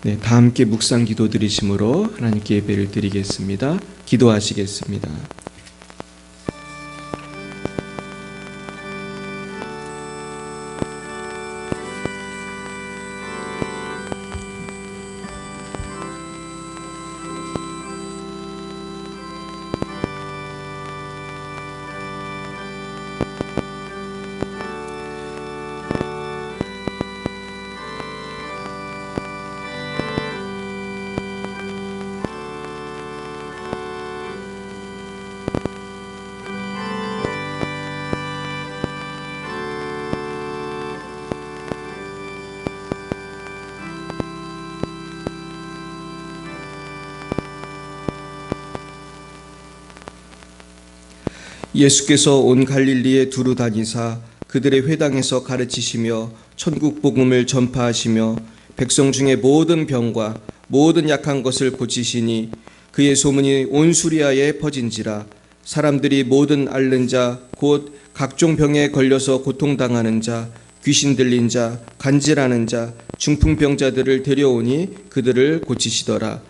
네, 다 함께 묵상 기도 드리심으로 하나님께 예배를 드리겠습니다. 기도하시겠습니다. 예수께서 온 갈릴리에 두루 다니사 그들의 회당에서 가르치시며 천국 복음을 전파하시며 백성 중에 모든 병과 모든 약한 것을 고치시니 그의 소문이 온 수리아에 퍼진지라. 사람들이 모든 앓는 자 곧 각종 병에 걸려서 고통당하는 자, 귀신 들린 자, 간질하는 자, 중풍병자들을 데려오니 그들을 고치시더라.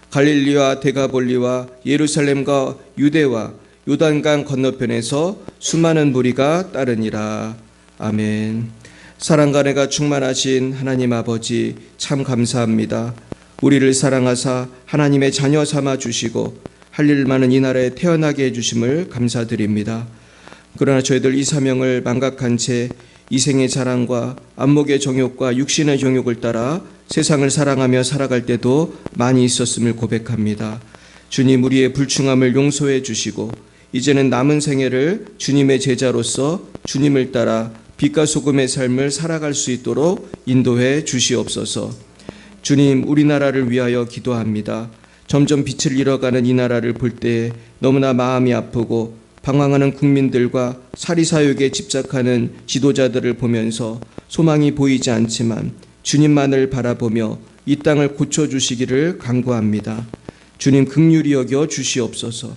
갈릴리와 데가볼리와 예루살렘과 유대와 요단강 건너편에서 수많은 무리가 따르니라. 아멘. 사랑과 은혜가 충만하신 하나님 아버지, 참 감사합니다. 우리를 사랑하사 하나님의 자녀 삼아 주시고 할 일 많은 이 나라에 태어나게 해주심을 감사드립니다. 그러나 저희들 이 사명을 망각한 채 이생의 자랑과 안목의 정욕과 육신의 정욕을 따라 세상을 사랑하며 살아갈 때도 많이 있었음을 고백합니다. 주님, 우리의 불충함을 용서해 주시고 이제는 남은 생애를 주님의 제자로서 주님을 따라 빛과 소금의 삶을 살아갈 수 있도록 인도해 주시옵소서. 주님, 우리나라를 위하여 기도합니다. 점점 빛을 잃어가는 이 나라를 볼 때 너무나 마음이 아프고 방황하는 국민들과 사리사욕에 집착하는 지도자들을 보면서 소망이 보이지 않지만 주님만을 바라보며 이 땅을 고쳐주시기를 간구합니다. 주님, 긍휼히 여겨 주시옵소서.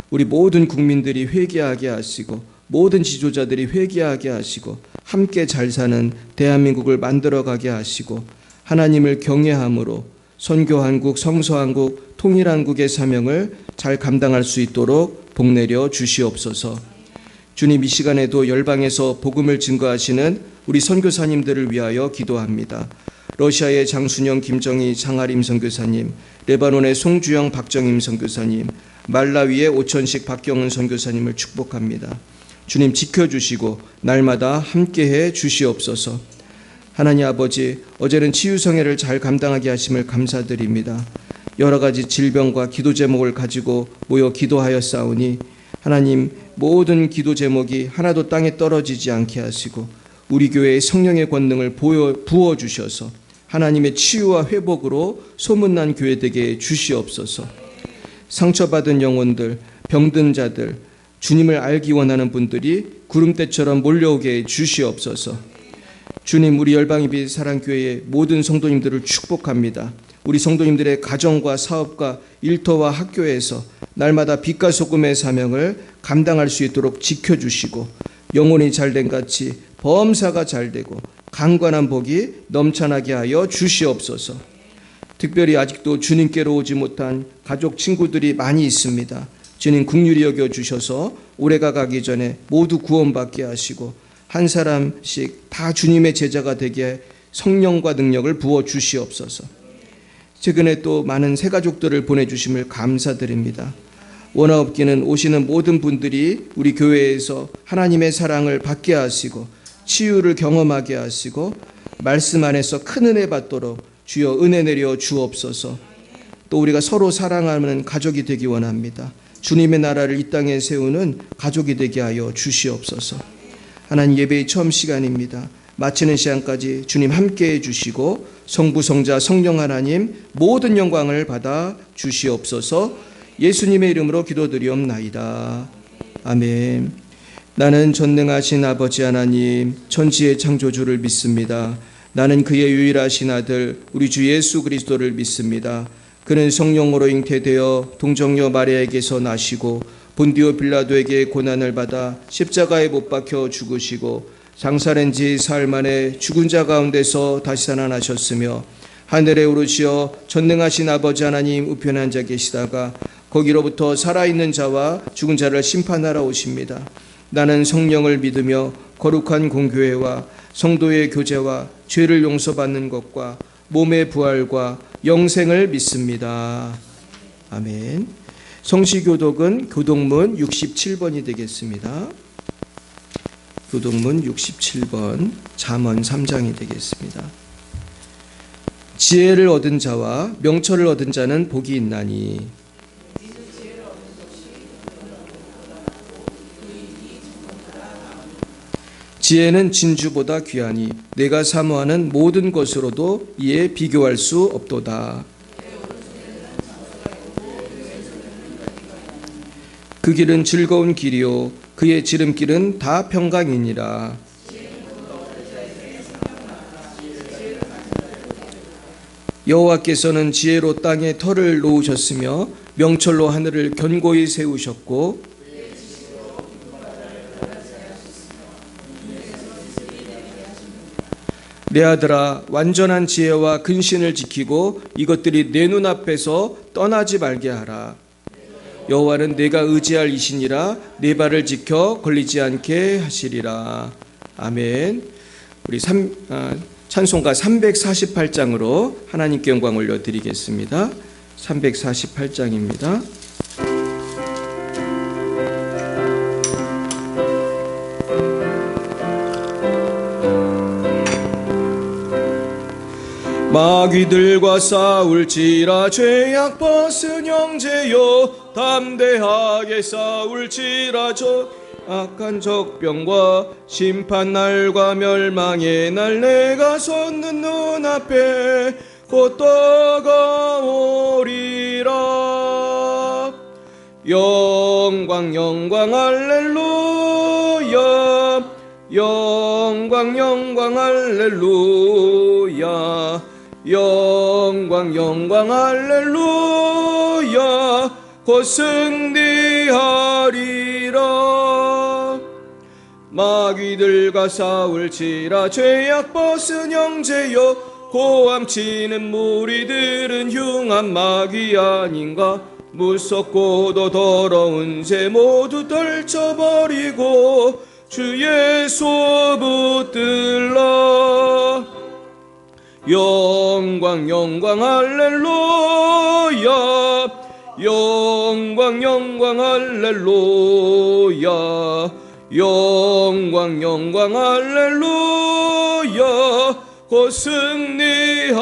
우리 모든 국민들이 회개하게 하시고 모든 지도자들이 회개하게 하시고 함께 잘 사는 대한민국을 만들어가게 하시고 하나님을 경외함으로 선교한국, 성서한국, 통일한국의 사명을 잘 감당할 수 있도록 복내려 주시옵소서. 주님, 이 시간에도 열방에서 복음을 증거하시는 우리 선교사님들을 위하여 기도합니다. 러시아의 장순영, 김정희, 장아림 선교사님, 레바논의 송주영, 박정임 선교사님, 말라위의 오천식, 박경은 선교사님을 축복합니다. 주님, 지켜주시고 날마다 함께해 주시옵소서. 하나님 아버지, 어제는 치유성회를 잘 감당하게 하심을 감사드립니다. 여러 가지 질병과 기도 제목을 가지고 모여 기도하였사오니 하나님, 모든 기도 제목이 하나도 땅에 떨어지지 않게 하시고 우리 교회의 성령의 권능을 부어주셔서 하나님의 치유와 회복으로 소문난 교회 되게 주시옵소서. 상처받은 영혼들, 병든 자들, 주님을 알기 원하는 분들이 구름대처럼 몰려오게 주시옵소서. 주님, 우리 열방이빛 사랑교회의 모든 성도님들을 축복합니다. 우리 성도님들의 가정과 사업과 일터와 학교에서 날마다 빛과 소금의 사명을 감당할 수 있도록 지켜주시고 영혼이 잘된 같이 범사가 잘되고 강건한 복이 넘쳐나게 하여 주시옵소서. 특별히 아직도 주님께로 오지 못한 가족, 친구들이 많이 있습니다. 주님, 긍휼히 여겨 주셔서 올해가 가기 전에 모두 구원받게 하시고 한 사람씩 다 주님의 제자가 되게 성령과 능력을 부어 주시옵소서. 최근에 또 많은 새가족들을 보내주심을 감사드립니다. 원하옵기는 오시는 모든 분들이 우리 교회에서 하나님의 사랑을 받게 하시고 치유를 경험하게 하시고 말씀 안에서 큰 은혜 받도록 주여 은혜 내려 주옵소서. 또 우리가 서로 사랑하는 가족이 되기 원합니다. 주님의 나라를 이 땅에 세우는 가족이 되게 하여 주시옵소서. 하나님, 예배의 처음 시간입니다. 마치는 시간까지 주님 함께해 주시고 성부, 성자, 성령 하나님 모든 영광을 받아 주시옵소서. 예수님의 이름으로 기도드리옵나이다. 아멘. 나는 전능하신 아버지 하나님, 천지의 창조주를 믿습니다. 나는 그의 유일하신 아들 우리 주 예수 그리스도를 믿습니다. 그는 성령으로 잉태되어 동정녀 마리아에게서 나시고 본디오 빌라도에게 고난을 받아 십자가에 못 박혀 죽으시고 장사된 지 사흘 만에 죽은 자 가운데서 다시 살아나셨으며 하늘에 오르시어 전능하신 아버지 하나님 우편에 앉아 계시다가 거기로부터 살아있는 자와 죽은 자를 심판하러 오십니다. 나는 성령을 믿으며 거룩한 공교회와 성도의 교제와 죄를 용서받는 것과 몸의 부활과 영생을 믿습니다. 아멘. 성시교독은 교독문 67번이 되겠습니다. 교독문 67번 잠언 3장이 되겠습니다. 지혜를 얻은 자와 명철을 얻은 자는 복이 있나니 지혜는 진주보다 귀하니 내가 사모하는 모든 것으로도 이에 비교할 수 없도다. 그 길은 즐거운 길이요 그의 지름길은 다 평강이니라. 여호와께서는 지혜로 땅에 터를 놓으셨으며 명철로 하늘을 견고히 세우셨고 내 아들아 완전한 지혜와 근신을 지키고 이것들이 내 눈앞에서 떠나지 말게 하라. 여호와는 내가 의지할 이시니라 내 발을 지켜 걸리지 않게 하시리라. 아멘. 우리 찬송가 348장으로 하나님께 영광 올려드리겠습니다. 348장입니다. 마귀들과 싸울지라 죄악 벗은 형제여 담대하게 싸울지라 저 악한 적병과 심판날과 멸망의 날 내가 섰는 눈앞에 곧 다가오리라. 영광 영광 할렐루야 영광 영광 할렐루야 영광 영광 할렐루야 곧 승리하리라. 마귀들과 싸울지라 죄악 벗은 형제여 고함치는 무리들은 흉한 마귀 아닌가. 무섭고도 더러운 새 모두 떨쳐버리고 주의 소 붙들라. 영광 영광 할렐루야 영광 영광 할렐루야 영광 영광 할렐루야 곧 승리하리라.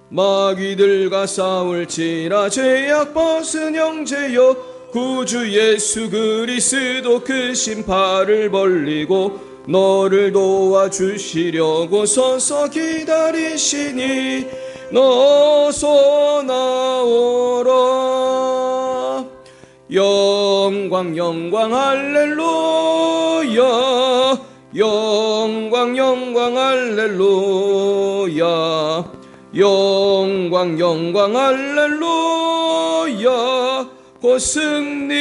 마귀들과 싸울지라 죄악 벗은 형제여 구주 예수 그리스도 크신 팔을 벌리고 너를 도와주시려고 서서 기다리시니 너서 나오라. 영광 영광 할렐루야 영광 영광 할렐루야 영광 영광 할렐루야 곧 승리하리라.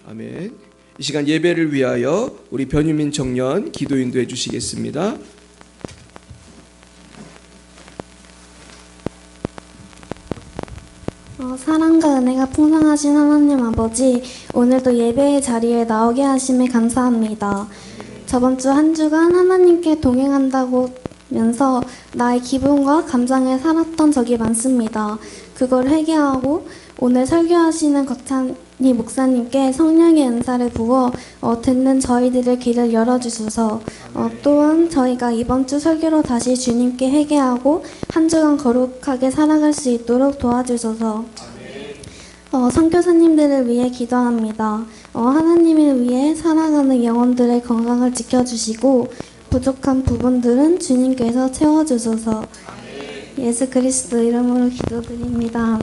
아멘. 이 시간 예배를 위하여 우리 변유민 청년 기도 인도해 주시겠습니다. 사랑과 은혜가 풍성하신 하나님 아버지, 오늘도 예배의 자리에 나오게 하심에 감사합니다. 저번 주 한 주간 하나님께 동행한다고 면서 나의 기분과 감정에 살았던 적이 많습니다. 그걸 회개하고 오늘 설교하시는 곽찬희 목사님께 성령의 은사를 부어 듣는 저희들의 길을 열어주셔서 또한 저희가 이번 주 설교로 다시 주님께 회개하고 한 주간 거룩하게 살아갈 수 있도록 도와주셔서 선교사님들을 위해 기도합니다. 하나님을 위해 살아가는 영혼들의 건강을 지켜주시고 부족한 부분들은 주님께서 채워주셔서 예수 그리스도 이름으로 기도드립니다.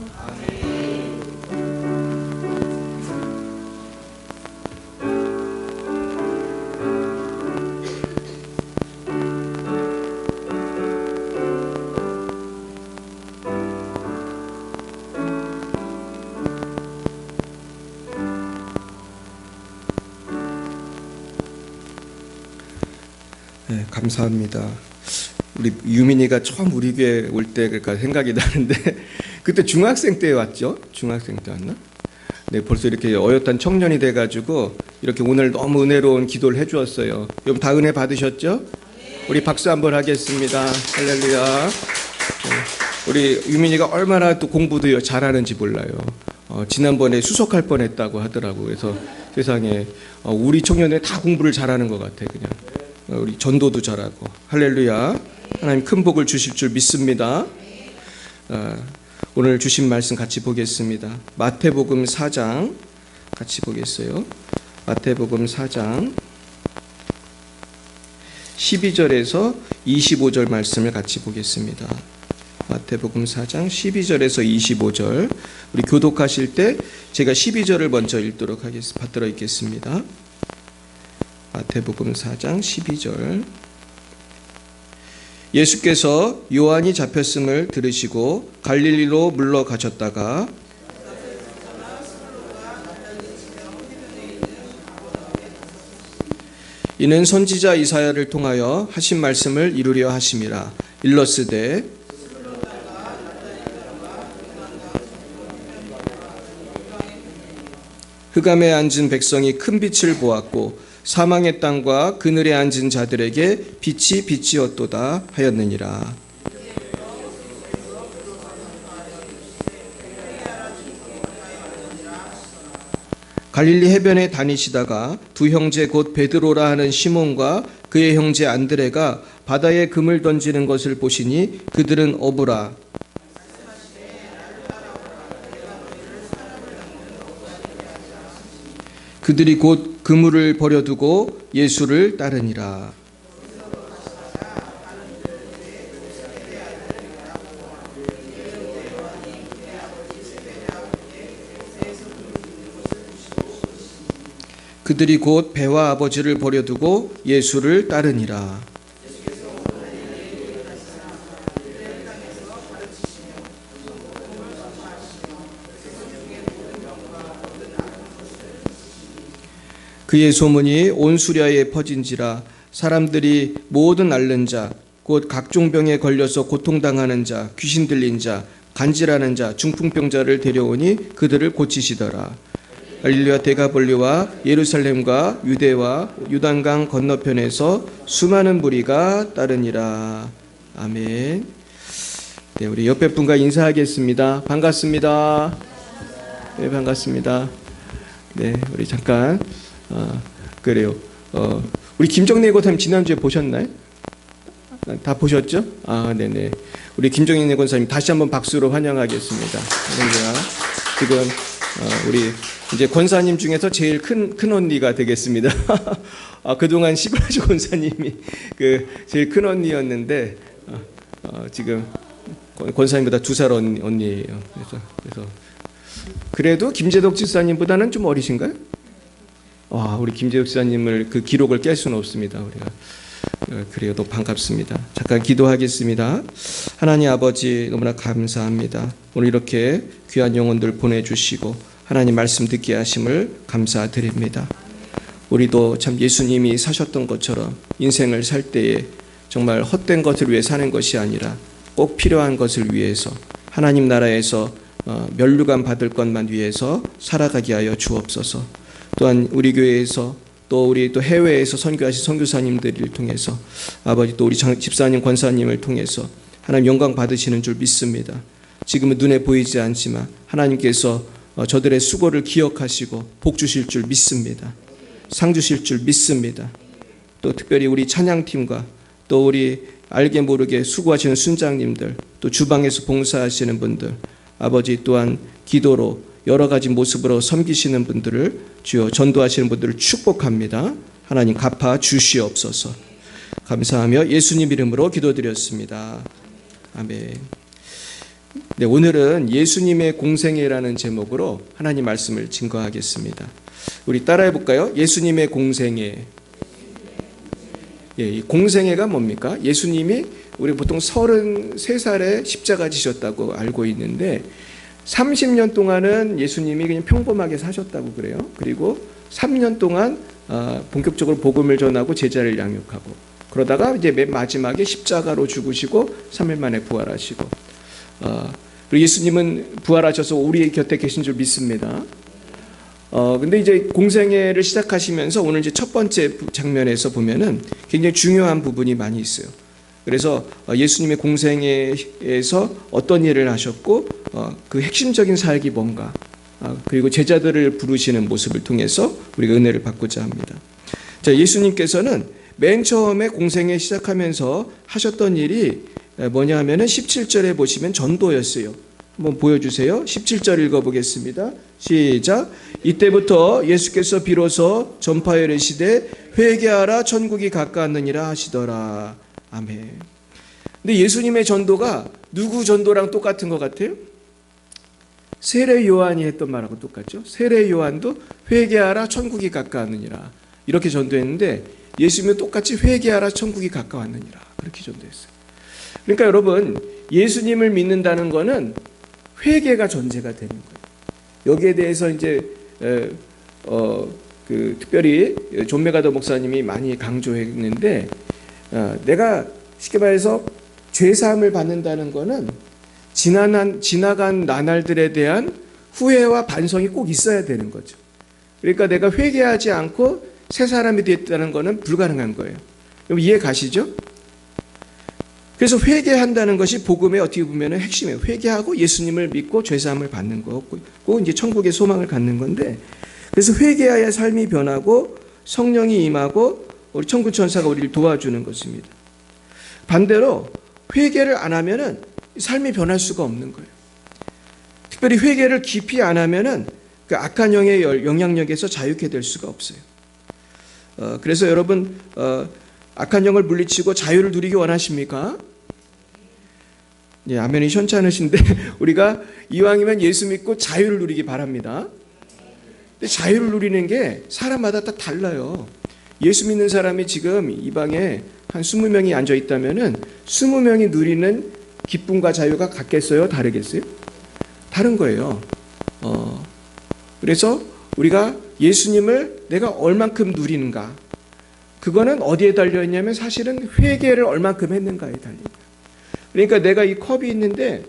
네, 감사합니다. 우리 유민이가 처음 우리 교회 올 때 그러니까 생각이 나는데 그때 중학생 때 왔죠? 중학생 때 왔나? 네, 벌써 이렇게 어엿한 청년이 돼가지고 이렇게 오늘 너무 은혜로운 기도를 해주었어요. 여러분 다 은혜 받으셨죠? 우리 박수 한번 하겠습니다. 할렐루야. 네, 우리 유민이가 얼마나 또 공부도 잘하는지 몰라요. 지난번에 수석할 뻔했다고 하더라고. 그래서 세상에 우리 청년들 다 공부를 잘하는 것 같아. 그냥 우리 전도도 잘하고. 할렐루야. 하나님 큰 복을 주실 줄 믿습니다. 오늘 주신 말씀 같이 보겠습니다. 마태복음 4장 같이 보겠어요. 마태복음 4장 12절에서 25절 말씀을 같이 보겠습니다. 마태복음 4장 12절에서 25절. 우리 교독하실 때 제가 12절을 먼저 읽도록 하겠습니다. 받들어 읽겠습니다. 마태복음 4장 12절. 예수께서 요한이 잡혔음을 들으시고 갈릴리로 물러가셨다가 이는 선지자 이사야를 통하여 하신 말씀을 이루려 하심이라. 일러스되 흑암에 앉은 백성이 큰 빛을 보았고 사망의 땅과 그늘에 앉은 자들에게 빛이 빛이었도다 하였느니라. 갈릴리 해변에 다니시다가 두 형제 곧 베드로라 하는 시몬과 그의 형제 안드레가 바다에 금을 던지는 것을 보시니 그들은 어부라. 그들이 곧 그물을 버려두고 예수를 따르니라. 그들이 곧 배와 아버지를 버려두고 예수를 따르니라. 그의 소문이 온 수리아에 퍼진지라. 사람들이 모든 앓는 자, 곧 각종 병에 걸려서 고통당하는 자, 귀신 들린 자, 간질하는 자, 중풍병자를 데려오니 그들을 고치시더라. 갈릴리와 데가볼리와 예루살렘과 유대와 요단강 건너편에서 수많은 무리가 따르니라. 아멘. 네, 우리 옆에 분과 인사하겠습니다. 반갑습니다. 네, 반갑습니다. 네, 우리 잠깐 그래요. 우리 김정래 권사님 지난주에 보셨나요? 다 보셨죠? 네네. 우리 김정래 권사님 다시 한번 박수로 환영하겠습니다. 지금 우리 이제 권사님 중에서 제일 큰 언니가 되겠습니다. 그동안 시브라주 권사님이 그 제일 큰 언니였는데 지금 권사님보다 2살 언니예요. 그래서 그래도 김재덕 집사님보다는 좀 어리신가요? 우리 김재욱 지사님을 그 기록을 깰 수는 없습니다. 우리가 그래도 반갑습니다. 잠깐 기도하겠습니다. 하나님 아버지 너무나 감사합니다. 오늘 이렇게 귀한 영혼들 보내주시고 하나님 말씀 듣게 하심을 감사드립니다. 우리도 참 예수님이 사셨던 것처럼 인생을 살 때에 정말 헛된 것을 위해 사는 것이 아니라 꼭 필요한 것을 위해서 하나님 나라에서 면류관 받을 것만 위해서 살아가게 하여 주옵소서. 또한 우리 교회에서 또 우리 또 해외에서 선교하신 선교사님들을 통해서 아버지 또 우리 집사님 권사님을 통해서 하나님 영광 받으시는 줄 믿습니다. 지금은 눈에 보이지 않지만 하나님께서 저들의 수고를 기억하시고 복 주실 줄 믿습니다. 상 주실 줄 믿습니다. 또 특별히 우리 찬양팀과 또 우리 알게 모르게 수고하시는 순장님들 또 주방에서 봉사하시는 분들 아버지 또한 기도로 여러 가지 모습으로 섬기시는 분들을 주여 전도하시는 분들을 축복합니다. 하나님 갚아 주시옵소서. 감사하며 예수님 이름으로 기도드렸습니다. 아멘. 네, 오늘은 예수님의 공생애라는 제목으로 하나님 말씀을 증거하겠습니다. 우리 따라해 볼까요? 예수님의 공생애. 이 공생애가 뭡니까? 예수님이 우리 보통 33살에 십자가 지셨다고 알고 있는데 30년 동안은 예수님이 그냥 평범하게 사셨다고 그래요. 그리고 3년 동안 본격적으로 복음을 전하고 제자를 양육하고 그러다가 이제 맨 마지막에 십자가로 죽으시고 3일 만에 부활하시고, 그리고 예수님은 부활하셔서 우리 곁에 계신 줄 믿습니다. 근데 이제 공생애를 시작하시면서 오늘 이제 첫 번째 장면에서 보면은 굉장히 중요한 부분이 많이 있어요. 그래서 예수님의 공생애에서 어떤 일을 하셨고, 그 핵심적인 사역이 뭔가, 그리고 제자들을 부르시는 모습을 통해서 우리가 은혜를 받고자 합니다. 자, 예수님께서는 맨 처음에 공생애 시작하면서 하셨던 일이 뭐냐 하면은 17절에 보시면 전도였어요. 한번 보여주세요. 17절 읽어보겠습니다. 시작. 이때부터 예수께서 비로소 전파하여 이르시되 회개하라 천국이 가까웠느니라 하시더라. 아멘. 근데 예수님의 전도가 누구 전도랑 똑같은 것 같아요? 세례 요한이 했던 말하고 똑같죠. 세례 요한도 회개하라 천국이 가까웠느니라 이렇게 전도했는데, 예수님은 똑같이 회개하라 천국이 가까웠느니라 그렇게 전도했어요. 그러니까 여러분, 예수님을 믿는다는 것은 회개가 전제가 되는 거예요. 여기에 대해서 이제 특별히 존 메가더 목사님이 많이 강조했는데, 내가 쉽게 말해서 죄 사함을 받는다는 것은 지나간 나날들에 대한 후회와 반성이 꼭 있어야 되는 거죠. 그러니까 내가 회개하지 않고 새 사람이 됐다는 것은 불가능한 거예요. 여러분 이해 가시죠? 그래서 회개한다는 것이 복음의 어떻게 보면 핵심이에요. 회개하고 예수님을 믿고 죄사함을 받는 거고, 이제 천국의 소망을 갖는 건데, 그래서 회개하여 삶이 변하고 성령이 임하고 우리 천군 천사가 우리를 도와주는 것입니다. 반대로 회개를 안 하면은 삶이 변할 수가 없는 거예요. 특별히 회개를 깊이 안 하면은 그 악한 영의 영향력에서 자유케 될 수가 없어요. 그래서 여러분, 악한 영을 물리치고 자유를 누리기 원하십니까? 예, 아멘이 현찮으신데 우리가 이왕이면 예수 믿고 자유를 누리기 바랍니다. 근데 자유를 누리는 게 사람마다 다 달라요. 예수 믿는 사람이 지금 이 방에 한 20명이 앉아 있다면은 20명이 누리는 기쁨과 자유가 같겠어요? 다르겠어요? 다른 거예요. 그래서 우리가 예수님을 내가 얼만큼 누리는가, 그거는 어디에 달려있냐면 사실은 회개를 얼만큼 했는가에 달려있어요. 그러니까 내가 이 컵이 있는데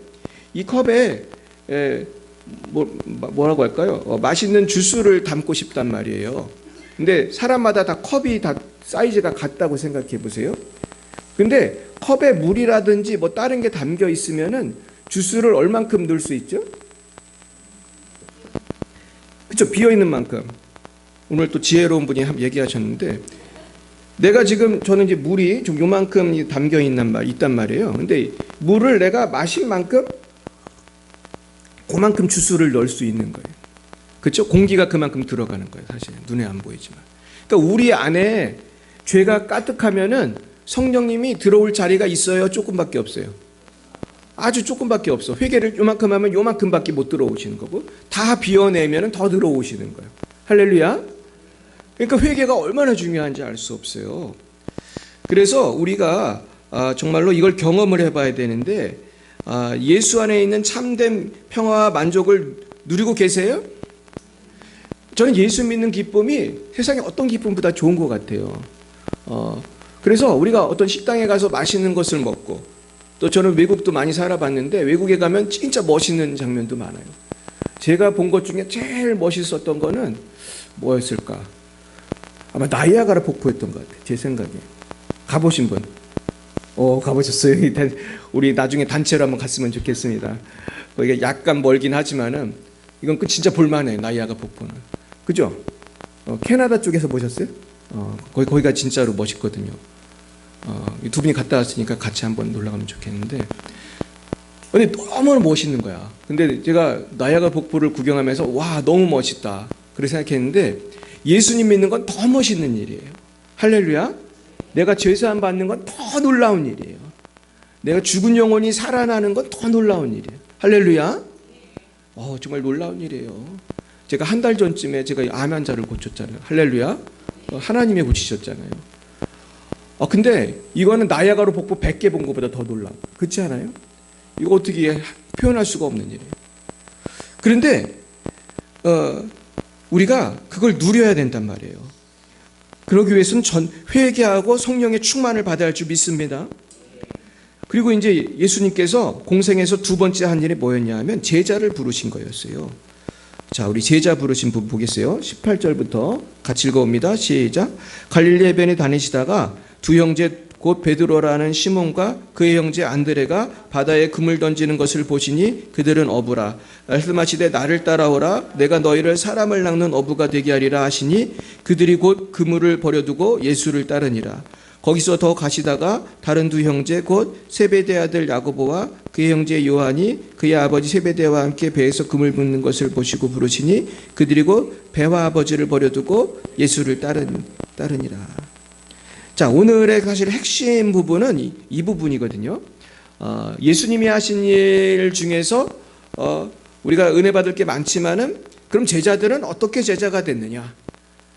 이 컵에 뭐라고 할까요? 맛있는 주스를 담고 싶단 말이에요. 근데 사람마다 다 컵이 다 사이즈가 같다고 생각해 보세요. 근데 컵에 물이라든지 뭐 다른 게 담겨 있으면은 주스를 얼만큼 넣을 수 있죠? 그렇죠? 비어 있는 만큼. 오늘 또 지혜로운 분이 얘기하셨는데, 내가 지금 저는 이제 물이 좀 요만큼 담겨 있단 말이에요. 근데 물을 내가 마신 만큼 그만큼 주스를 넣을 수 있는 거예요. 그렇죠? 공기가 그만큼 들어가는 거예요. 사실 눈에 안 보이지만. 그러니까 우리 안에 죄가 가득하면은 성령님이 들어올 자리가 있어요? 조금밖에 없어요? 아주 조금밖에 없어. 회개를 요만큼 하면 요만큼밖에 못 들어오시는 거고, 다 비워내면 더 들어오시는 거예요. 할렐루야. 그러니까 회개가 얼마나 중요한지 알 수 없어요. 그래서 우리가 정말로 이걸 경험을 해봐야 되는데, 예수 안에 있는 참된 평화와 만족을 누리고 계세요? 저는 예수 믿는 기쁨이 세상에 어떤 기쁨보다 좋은 것 같아요. 그래서 우리가 어떤 식당에 가서 맛있는 것을 먹고, 또 저는 외국도 많이 살아봤는데 외국에 가면 진짜 멋있는 장면도 많아요. 제가 본 것 중에 제일 멋있었던 거는 뭐였을까? 아마 나이아가라 폭포였던 것 같아요. 제 생각에. 가보신 분? 가보셨어요? 우리 나중에 단체로 한번 갔으면 좋겠습니다. 거기가 약간 멀긴 하지만은 이건 진짜 볼만해요. 나이아가라 폭포는. 그죠? 캐나다 쪽에서 보셨어요? 거기가 진짜로 멋있거든요. 두 분이 갔다 왔으니까 같이 한번 놀러 가면 좋겠는데, 근데 너무 멋있는 거야. 근데 제가 나이아가라 폭포를 구경하면서 와, 너무 멋있다 그렇게 생각했는데, 예수님 믿는 건 더 멋있는 일이에요. 할렐루야. 내가 죄사함 받는 건 더 놀라운 일이에요. 내가 죽은 영혼이 살아나는 건 더 놀라운 일이에요. 할렐루야. 정말 놀라운 일이에요. 제가 한 달 전쯤에 제가 암 환자를 고쳤잖아요. 할렐루야. 하나님이 고치셨잖아요. 근데 이거는 나이아가라 폭포 100개 본 것보다 더 놀라워. 그렇지 않아요? 이거 어떻게 표현할 수가 없는 일이에요. 그런데 우리가 그걸 누려야 된단 말이에요. 그러기 위해서는 회개하고 성령의 충만을 받아야 할 줄 믿습니다. 그리고 이제 예수님께서 공생에서 두 번째 한 일이 뭐였냐 하면 제자를 부르신 거였어요. 자, 우리 제자 부르신 분 보겠어요. 18절부터 같이 읽어봅니다. 시작. 갈릴리 해변에 다니시다가 두 형제 곧 베드로라는 시몬과 그의 형제 안드레가 바다에 그물 던지는 것을 보시니 그들은 어부라. 말씀하시되 나를 따라오라. 내가 너희를 사람을 낚는 어부가 되게 하리라 하시니 그들이 곧 그물을 버려두고 예수를 따르니라. 거기서 더 가시다가 다른 두 형제 곧 세베대 아들 야고보와 그의 형제 요한이 그의 아버지 세베대와 함께 배에서 그물 붓는 것을 보시고 부르시니 그들이 곧 배와 아버지를 버려두고 예수를 따르니라. 자, 오늘의 사실 핵심 부분은 이 부분이거든요. 예수님이 하신 일 중에서 우리가 은혜 받을 게 많지만은 그럼 제자들은 어떻게 제자가 됐느냐?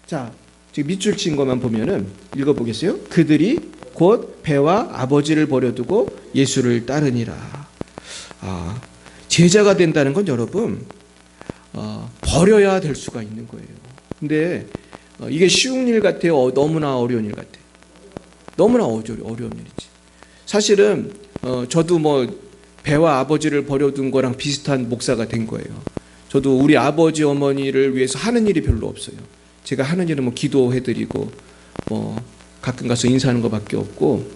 자, 지금 밑줄 친 것만 보면은 읽어보겠어요? 그들이 곧 배와 아버지를 버려두고 예수를 따르니라. 제자가 된다는 건 여러분 버려야 될 수가 있는 거예요. 근데 이게 쉬운 일 같아요? 너무나 어려운 일 같아요? 너무나 어려운 일이지. 사실은 저도 뭐 배와 아버지를 버려둔 거랑 비슷한 목사가 된 거예요. 저도 우리 아버지 어머니를 위해서 하는 일이 별로 없어요. 제가 하는 일은 뭐 기도해드리고 뭐 가끔 가서 인사하는 것밖에 없고,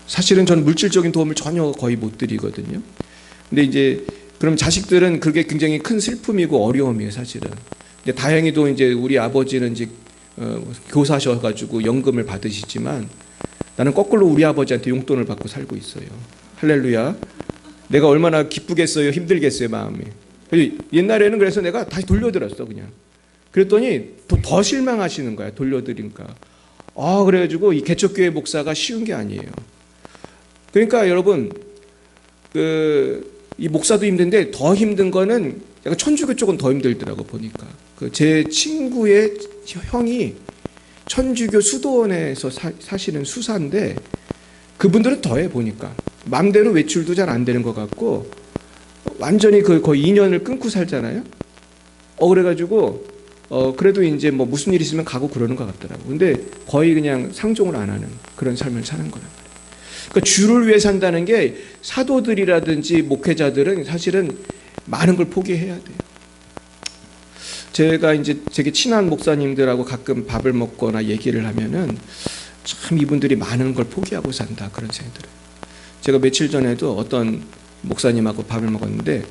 사실은 저는 물질적인 도움을 전혀 거의 못 드리거든요. 근데 이제 그럼 자식들은 그게 굉장히 큰 슬픔이고 어려움이에요, 사실은. 근데 다행히도 이제 우리 아버지는 이제 교사셔가지고 연금을 받으시지만 나는 거꾸로 우리 아버지한테 용돈을 받고 살고 있어요. 할렐루야. 내가 얼마나 기쁘겠어요, 힘들겠어요, 마음이. 옛날에는 그래서 내가 다시 돌려드렸어, 그냥. 그랬더니 더 실망하시는 거야, 돌려드리니까. 그래가지고 이 개척교회 목사가 쉬운 게 아니에요. 그러니까 여러분, 이 목사도 힘든데 더 힘든 거는 약간 천주교 쪽은 더 힘들더라고, 보니까. 제 친구의 형이 천주교 수도원에서 사시는 수사인데 그분들은 더해, 보니까. 맘대로 외출도 잘 안 되는 것 같고 완전히 거의 2년을 끊고 살잖아요. 그래가지고 그래도 이제 뭐 무슨 일 있으면 가고 그러는 것 같더라고. 근데 거의 그냥 상종을 안 하는 그런 삶을 사는 거란 말이에요. 그러니까 주를 위해 산다는 게 사도들이라든지 목회자들은 사실은 많은 걸 포기해야 돼요. 제가 이제 되게 친한 목사님들하고 가끔 밥을 먹거나 얘기를 하면은 참 이분들이 많은 걸 포기하고 산다, 그런 생각이 들어요. 제가 며칠 전에도 어떤 목사님하고 밥을 먹었는데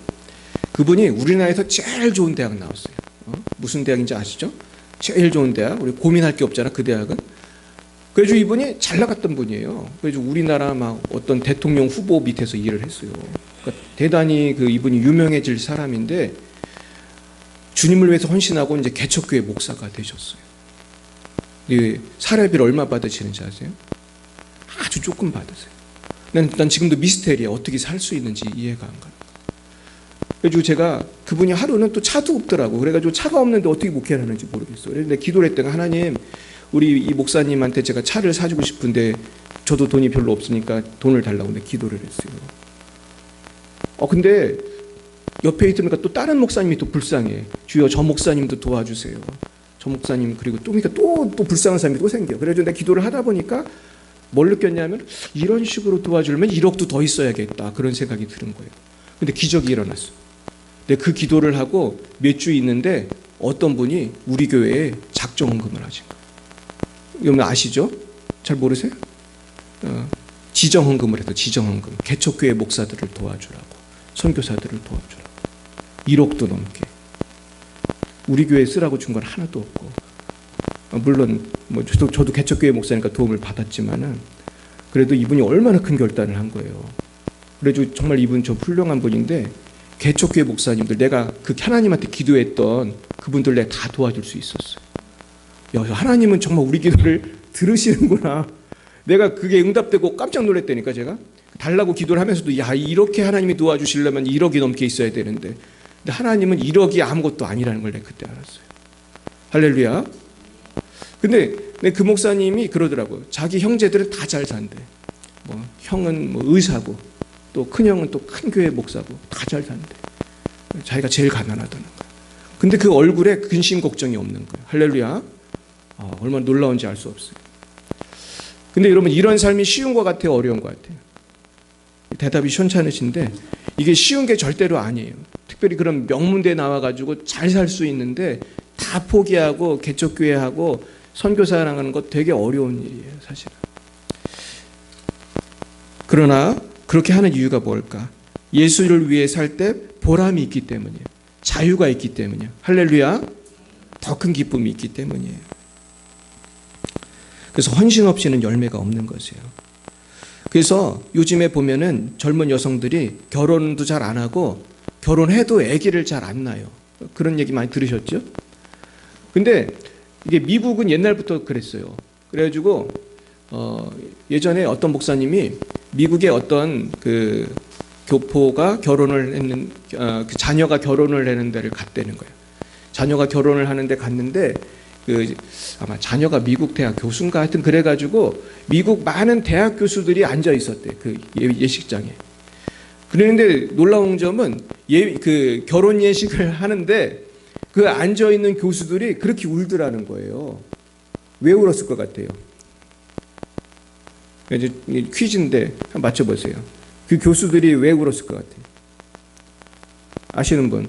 그분이 우리나라에서 제일 좋은 대학 나왔어요. 무슨 대학인지 아시죠? 제일 좋은 대학. 우리 고민할 게 없잖아, 그 대학은. 그래서 이분이 잘 나갔던 분이에요. 그래서 우리나라 막 어떤 대통령 후보 밑에서 일을 했어요. 그러니까 대단히 이분이 유명해질 사람인데 주님을 위해서 헌신하고 이제 개척교회 목사가 되셨어요. 사례비를 얼마 받으시는지 아세요? 아주 조금 받으세요. 난 지금도 미스테리야. 어떻게 살 수 있는지 이해가 안 가는 거예요. 그래가지고 제가 그분이 하루는 또 차도 없더라고. 그래가지고 차가 없는데 어떻게 목회를 하는지 모르겠어요. 그래서 내가 기도를 했더니 하나님, 우리 이 목사님한테 제가 차를 사주고 싶은데 저도 돈이 별로 없으니까 돈을 달라고 내가 기도를 했어요. 근데 옆에 있으니까 또 다른 목사님이 또 불쌍해. 주여, 저 목사님도 도와주세요. 저 목사님, 그리고 또 불쌍한 사람이 또 생겨. 그래서 내가 기도를 하다 보니까 뭘 느꼈냐면 이런 식으로 도와주려면 1억도 더 있어야겠다, 그런 생각이 드는 거예요. 근데 기적이 일어났어. 근데 그 기도를 하고 몇 주 있는데 어떤 분이 우리 교회에 작정헌금을 하신 거예요. 여러분 아시죠? 잘 모르세요? 지정헌금을 해서 지정헌금. 개척교회 목사들을 도와주라고, 선교사들을 도와주라고. 1억도 넘게. 우리 교회에 쓰라고 준 건 하나도 없고. 물론 뭐 저도 개척교회 목사니까 도움을 받았지만은 그래도 이분이 얼마나 큰 결단을 한 거예요. 그래도 정말 이분 저 훌륭한 분인데 개척교회 목사님들, 내가 하나님한테 기도했던 그분들 내가 다 도와줄 수 있었어요. 야, 하나님은 정말 우리 기도를 들으시는구나. 내가 그게 응답되고 깜짝 놀랐다니까. 제가 달라고 기도를 하면서도 야, 이렇게 하나님이 도와주시려면 1억이 넘게 있어야 되는데, 근데 하나님은 1억이 아무것도 아니라는 걸 내가 그때 알았어요. 할렐루야. 근데 그 목사님이 그러더라고요. 자기 형제들은 다 잘 산대. 뭐 형은 뭐 의사고 또 큰형은 또 큰 교회 목사고 다 잘 산대. 자기가 제일 가난하다는 거야. 근데 그 얼굴에 근심 걱정이 없는 거예요. 할렐루야. 얼마나 놀라운지 알 수 없어요. 근데 여러분, 이런 삶이 쉬운 것 같아요, 어려운 것 같아요? 대답이 시원찮으신데 이게 쉬운 게 절대로 아니에요. 특별히 그런 명문대에 나와가지고 잘 살 수 있는데 다 포기하고 개척교회하고 선교사랑 하는 거 되게 어려운 일이에요, 사실은. 그러나 그렇게 하는 이유가 뭘까? 예수를 위해 살 때 보람이 있기 때문이에요. 자유가 있기 때문이에요. 할렐루야. 더 큰 기쁨이 있기 때문이에요. 그래서 헌신 없이는 열매가 없는 것이에요. 그래서 요즘에 보면은 젊은 여성들이 결혼도 잘 안 하고 결혼해도 아기를 잘 안 낳아요. 그런 얘기 많이 들으셨죠? 근데 이게 미국은 옛날부터 그랬어요. 그래가지고 예전에 어떤 목사님이 미국의 어떤 그 교포가 결혼을 했는 그 자녀가 결혼을 하는 데를 갔다는 거예요. 자녀가 결혼을 하는데 갔는데 아마 자녀가 미국 대학 교수인가 하여튼 그래가지고 미국 많은 대학 교수들이 앉아 있었대, 그 예식장에. 그런데 놀라운 점은 그 결혼 예식을 하는데 그 앉아 있는 교수들이 그렇게 울더라는 거예요. 왜 울었을 것 같아요? 이제 퀴즈인데 한번 맞춰보세요. 그 교수들이 왜 울었을 것 같아요? 아시는 분?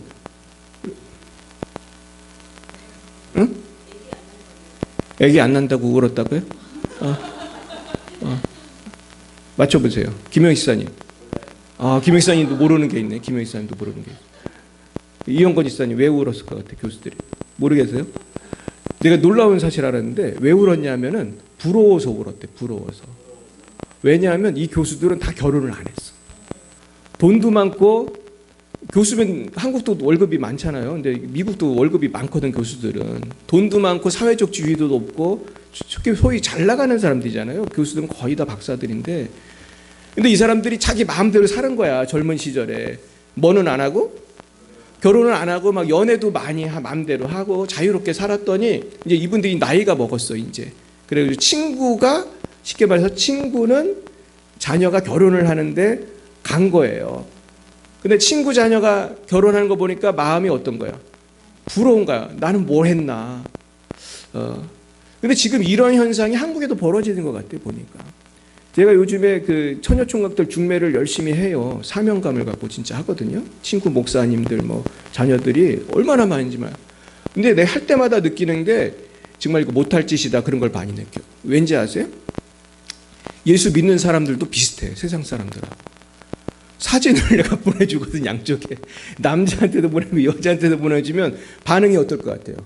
응? 애기 안 난다고 울었다고요? 맞춰보세요. 김영희 지사님. 김영희 지사님도 모르는 게 있네. 김영희 지사님도 모르는 게 있어요. 이영건 지사님 왜 울었을 것 같아요? 교수들이. 모르겠어요? 내가 놀라운 사실 알았는데 왜 울었냐면은 부러워서 울었대. 부러워서. 왜냐하면 이 교수들은 다 결혼을 안 했어. 돈도 많고, 교수면 한국도 월급이 많잖아요. 근데 미국도 월급이 많거든, 교수들은. 돈도 많고 사회적 지위도 높고 소위 잘 나가는 사람들이잖아요. 교수들은 거의 다 박사들인데. 근데 이 사람들이 자기 마음대로 사는 거야, 젊은 시절에. 뭐는 안 하고 결혼을 안 하고 막 연애도 많이 마음대로 하고 자유롭게 살았더니 이제 이분들이 나이가 먹었어, 이제. 그래서 친구가, 쉽게 말해서 친구는 자녀가 결혼을 하는데 간 거예요. 근데 친구 자녀가 결혼하는 거 보니까 마음이 어떤 거야? 부러운 거야. 나는 뭘 했나. 근데 지금 이런 현상이 한국에도 벌어지는 것 같아요, 보니까. 제가 요즘에 그 처녀총각들 중매를 열심히 해요. 사명감을 갖고 진짜 하거든요. 친구 목사님들 뭐 자녀들이 얼마나 많은지만. 근데 내가 할 때마다 느끼는 게 정말 이거 못할 짓이다, 그런 걸 많이 느껴. 왠지 아세요? 예수 믿는 사람들도 비슷해, 세상 사람들하고. 사진을 내가 보내주거든, 양쪽에. 남자한테도 보내고 여자한테도 보내주면 반응이 어떨 것 같아요?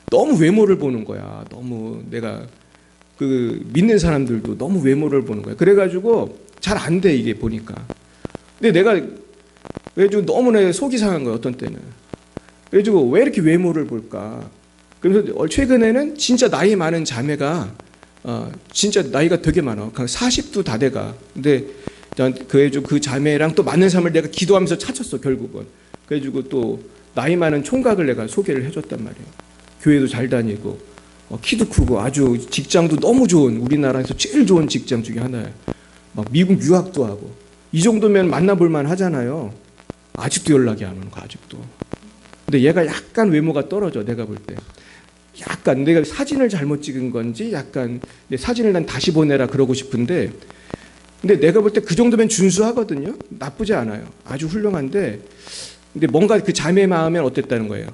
너무 외모를 보는 거야. 너무 내가 그 믿는 사람들도 너무 외모를 보는 거야. 그래가지고 잘 안 돼, 이게 보니까. 근데 내가 왜 좀 너무나 속이 상한 거야, 어떤 때는. 그래가지고 왜 이렇게 외모를 볼까? 그래서 최근에는 진짜 나이 많은 자매가 진짜 나이가 되게 많아. 40도 다 돼가. 근데 그 자매랑 또 맞는 사람을 내가 기도하면서 찾았어, 결국은. 그래가지고 또 나이 많은 총각을 내가 소개를 해줬단 말이에요. 교회도 잘 다니고 키도 크고 아주 직장도 너무 좋은, 우리나라에서 제일 좋은 직장 중에 하나예요. 막 미국 유학도 하고. 이 정도면 만나볼만 하잖아요. 아직도 연락이 안 오는 거, 아직도. 근데 얘가 약간 외모가 떨어져, 내가 볼 때. 약간 내가 사진을 잘못 찍은 건지 약간 내 사진을 난 다시 보내라 그러고 싶은데, 근데 내가 볼 때 그 정도면 준수하거든요. 나쁘지 않아요. 아주 훌륭한데, 근데 뭔가 그 자매 마음엔 어땠다는 거예요?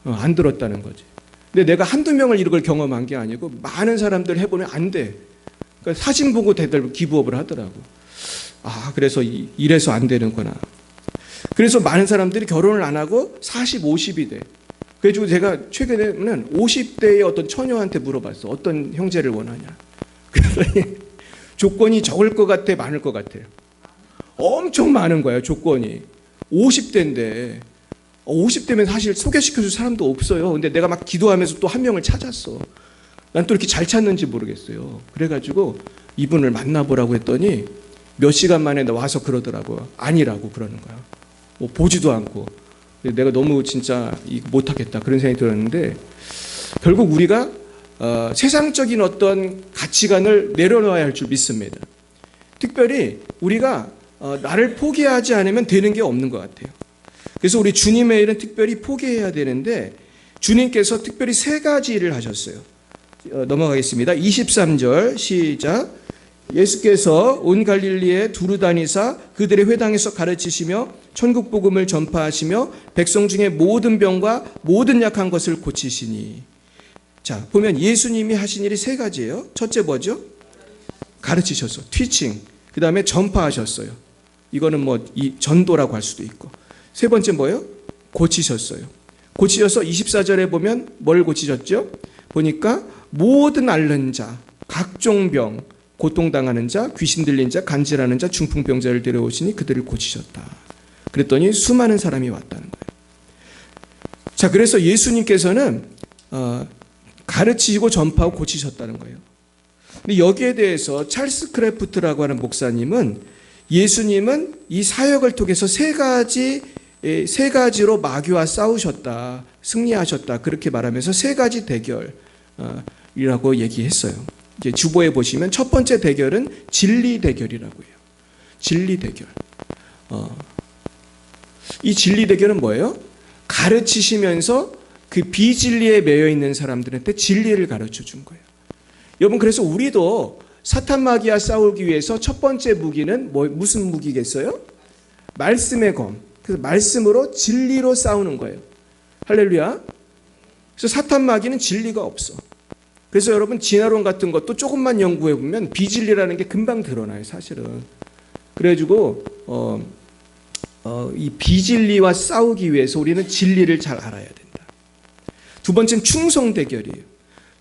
안 들었다는 거지. 근데 내가 한두 명을 이런 걸 경험한 게 아니고 많은 사람들 해보면 안 돼. 그러니까 사진 보고 대들 기부업을 하더라고. 그래서 이래서 안 되는구나. 그래서 많은 사람들이 결혼을 안 하고 40, 50이 돼. 그래가지고 제가 최근에는 50대의 어떤 처녀한테 물어봤어. 어떤 형제를 원하냐. 그랬더니 조건이 적을 것 같아, 많을 것 같아요? 엄청 많은 거예요, 조건이. 50대인데 50대면 사실 소개시켜줄 사람도 없어요. 근데 내가 막 기도하면서 또 한 명을 찾았어. 난 또 이렇게 잘 찾는지 모르겠어요. 그래가지고 이분을 만나보라고 했더니 몇 시간 만에 와서 그러더라고요. 아니라고 그러는 거야. 보지도 않고. 내가 너무 진짜 못하겠다, 그런 생각이 들었는데, 결국 우리가 세상적인 어떤 가치관을 내려놓아야 할 줄 믿습니다. 특별히 우리가 나를 포기하지 않으면 되는 게 없는 것 같아요. 그래서 우리 주님의 일은 특별히 포기해야 되는데, 주님께서 특별히 세 가지 일을 하셨어요. 넘어가겠습니다. 23절 시작. 예수께서 온 갈릴리에 두루 다니사 그들의 회당에서 가르치시며 천국 복음을 전파하시며 백성 중에 모든 병과 모든 약한 것을 고치시니. 자, 보면 예수님이 하신 일이 세 가지예요. 첫째 뭐죠? 가르치셨어. 티칭. 그 다음에 전파하셨어요. 이거는 뭐 이 전도라고 할 수도 있고. 세 번째 뭐예요? 고치셨어요. 고치셔서 24절에 보면 뭘 고치셨죠? 보니까 모든 앓는 자, 각종 병, 고통당하는 자, 귀신 들린 자, 간질하는 자, 중풍병자를 데려오시니 그들을 고치셨다. 그랬더니 수많은 사람이 왔다는 거예요. 자, 그래서 예수님께서는 가르치시고 전파하고 고치셨다는 거예요. 근데 여기에 대해서 찰스 크래프트라고 하는 목사님은 예수님은 이 사역을 통해서 세 가지로 마귀와 싸우셨다, 승리하셨다 그렇게 말하면서 세 가지 대결이라고 얘기했어요. 이제 주보에 보시면 첫 번째 대결은 진리 대결이라고 해요. 진리 대결. 이 진리 대결은 뭐예요? 가르치시면서 그 비진리에 매여 있는 사람들한테 진리를 가르쳐 준 거예요. 여러분, 그래서 우리도 사탄 마귀와 싸우기 위해서 첫 번째 무기는 무슨 무기겠어요? 말씀의 검. 그래서 말씀으로 진리로 싸우는 거예요. 할렐루야. 그래서 사탄 마귀는 진리가 없어. 그래서 여러분 진화론 같은 것도 조금만 연구해 보면 비진리라는 게 금방 드러나요, 사실은. 그래가지고 이 비진리와 싸우기 위해서 우리는 진리를 잘 알아야 된다. 두 번째는 충성 대결이에요.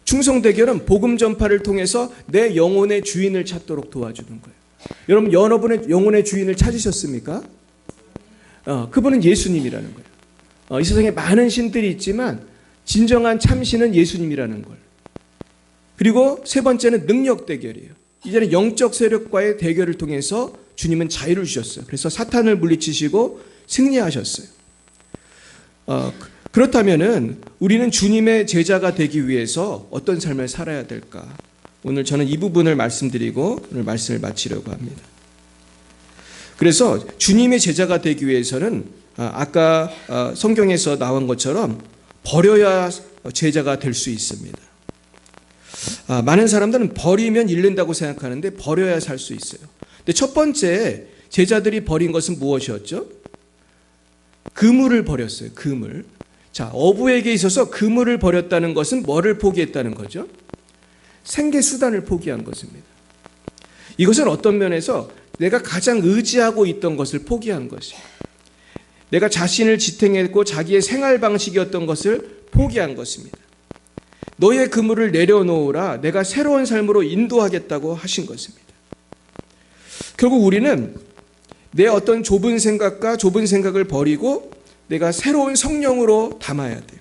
충성 대결은 복음 전파를 통해서 내 영혼의 주인을 찾도록 도와주는 거예요. 여러분, 여러분의 영혼의 주인을 찾으셨습니까? 그분은 예수님이라는 거예요. 이 세상에 많은 신들이 있지만 진정한 참신은 예수님이라는 걸. 그리고 세 번째는 능력 대결이에요. 이제는 영적 세력과의 대결을 통해서 주님은 자유를 주셨어요. 그래서 사탄을 물리치시고 승리하셨어요. 그렇다면은 우리는 주님의 제자가 되기 위해서 어떤 삶을 살아야 될까? 오늘 저는 이 부분을 말씀드리고 오늘 말씀을 마치려고 합니다. 그래서 주님의 제자가 되기 위해서는 아까 성경에서 나온 것처럼 버려야 제자가 될 수 있습니다. 많은 사람들은 버리면 잃는다고 생각하는데 버려야 살 수 있어요. 근데 첫 번째 제자들이 버린 것은 무엇이었죠? 그물을 버렸어요. 그물. 자, 어부에게 있어서 그물을 버렸다는 것은 뭐를 포기했다는 거죠? 생계 수단을 포기한 것입니다. 이것은 어떤 면에서 내가 가장 의지하고 있던 것을 포기한 것이에요. 내가 자신을 지탱했고 자기의 생활 방식이었던 것을 포기한 것입니다. 너의 그물을 내려놓으라, 내가 새로운 삶으로 인도하겠다고 하신 것입니다. 결국 우리는 내 어떤 좁은 생각과 좁은 생각을 버리고 내가 새로운 성령으로 담아야 돼요.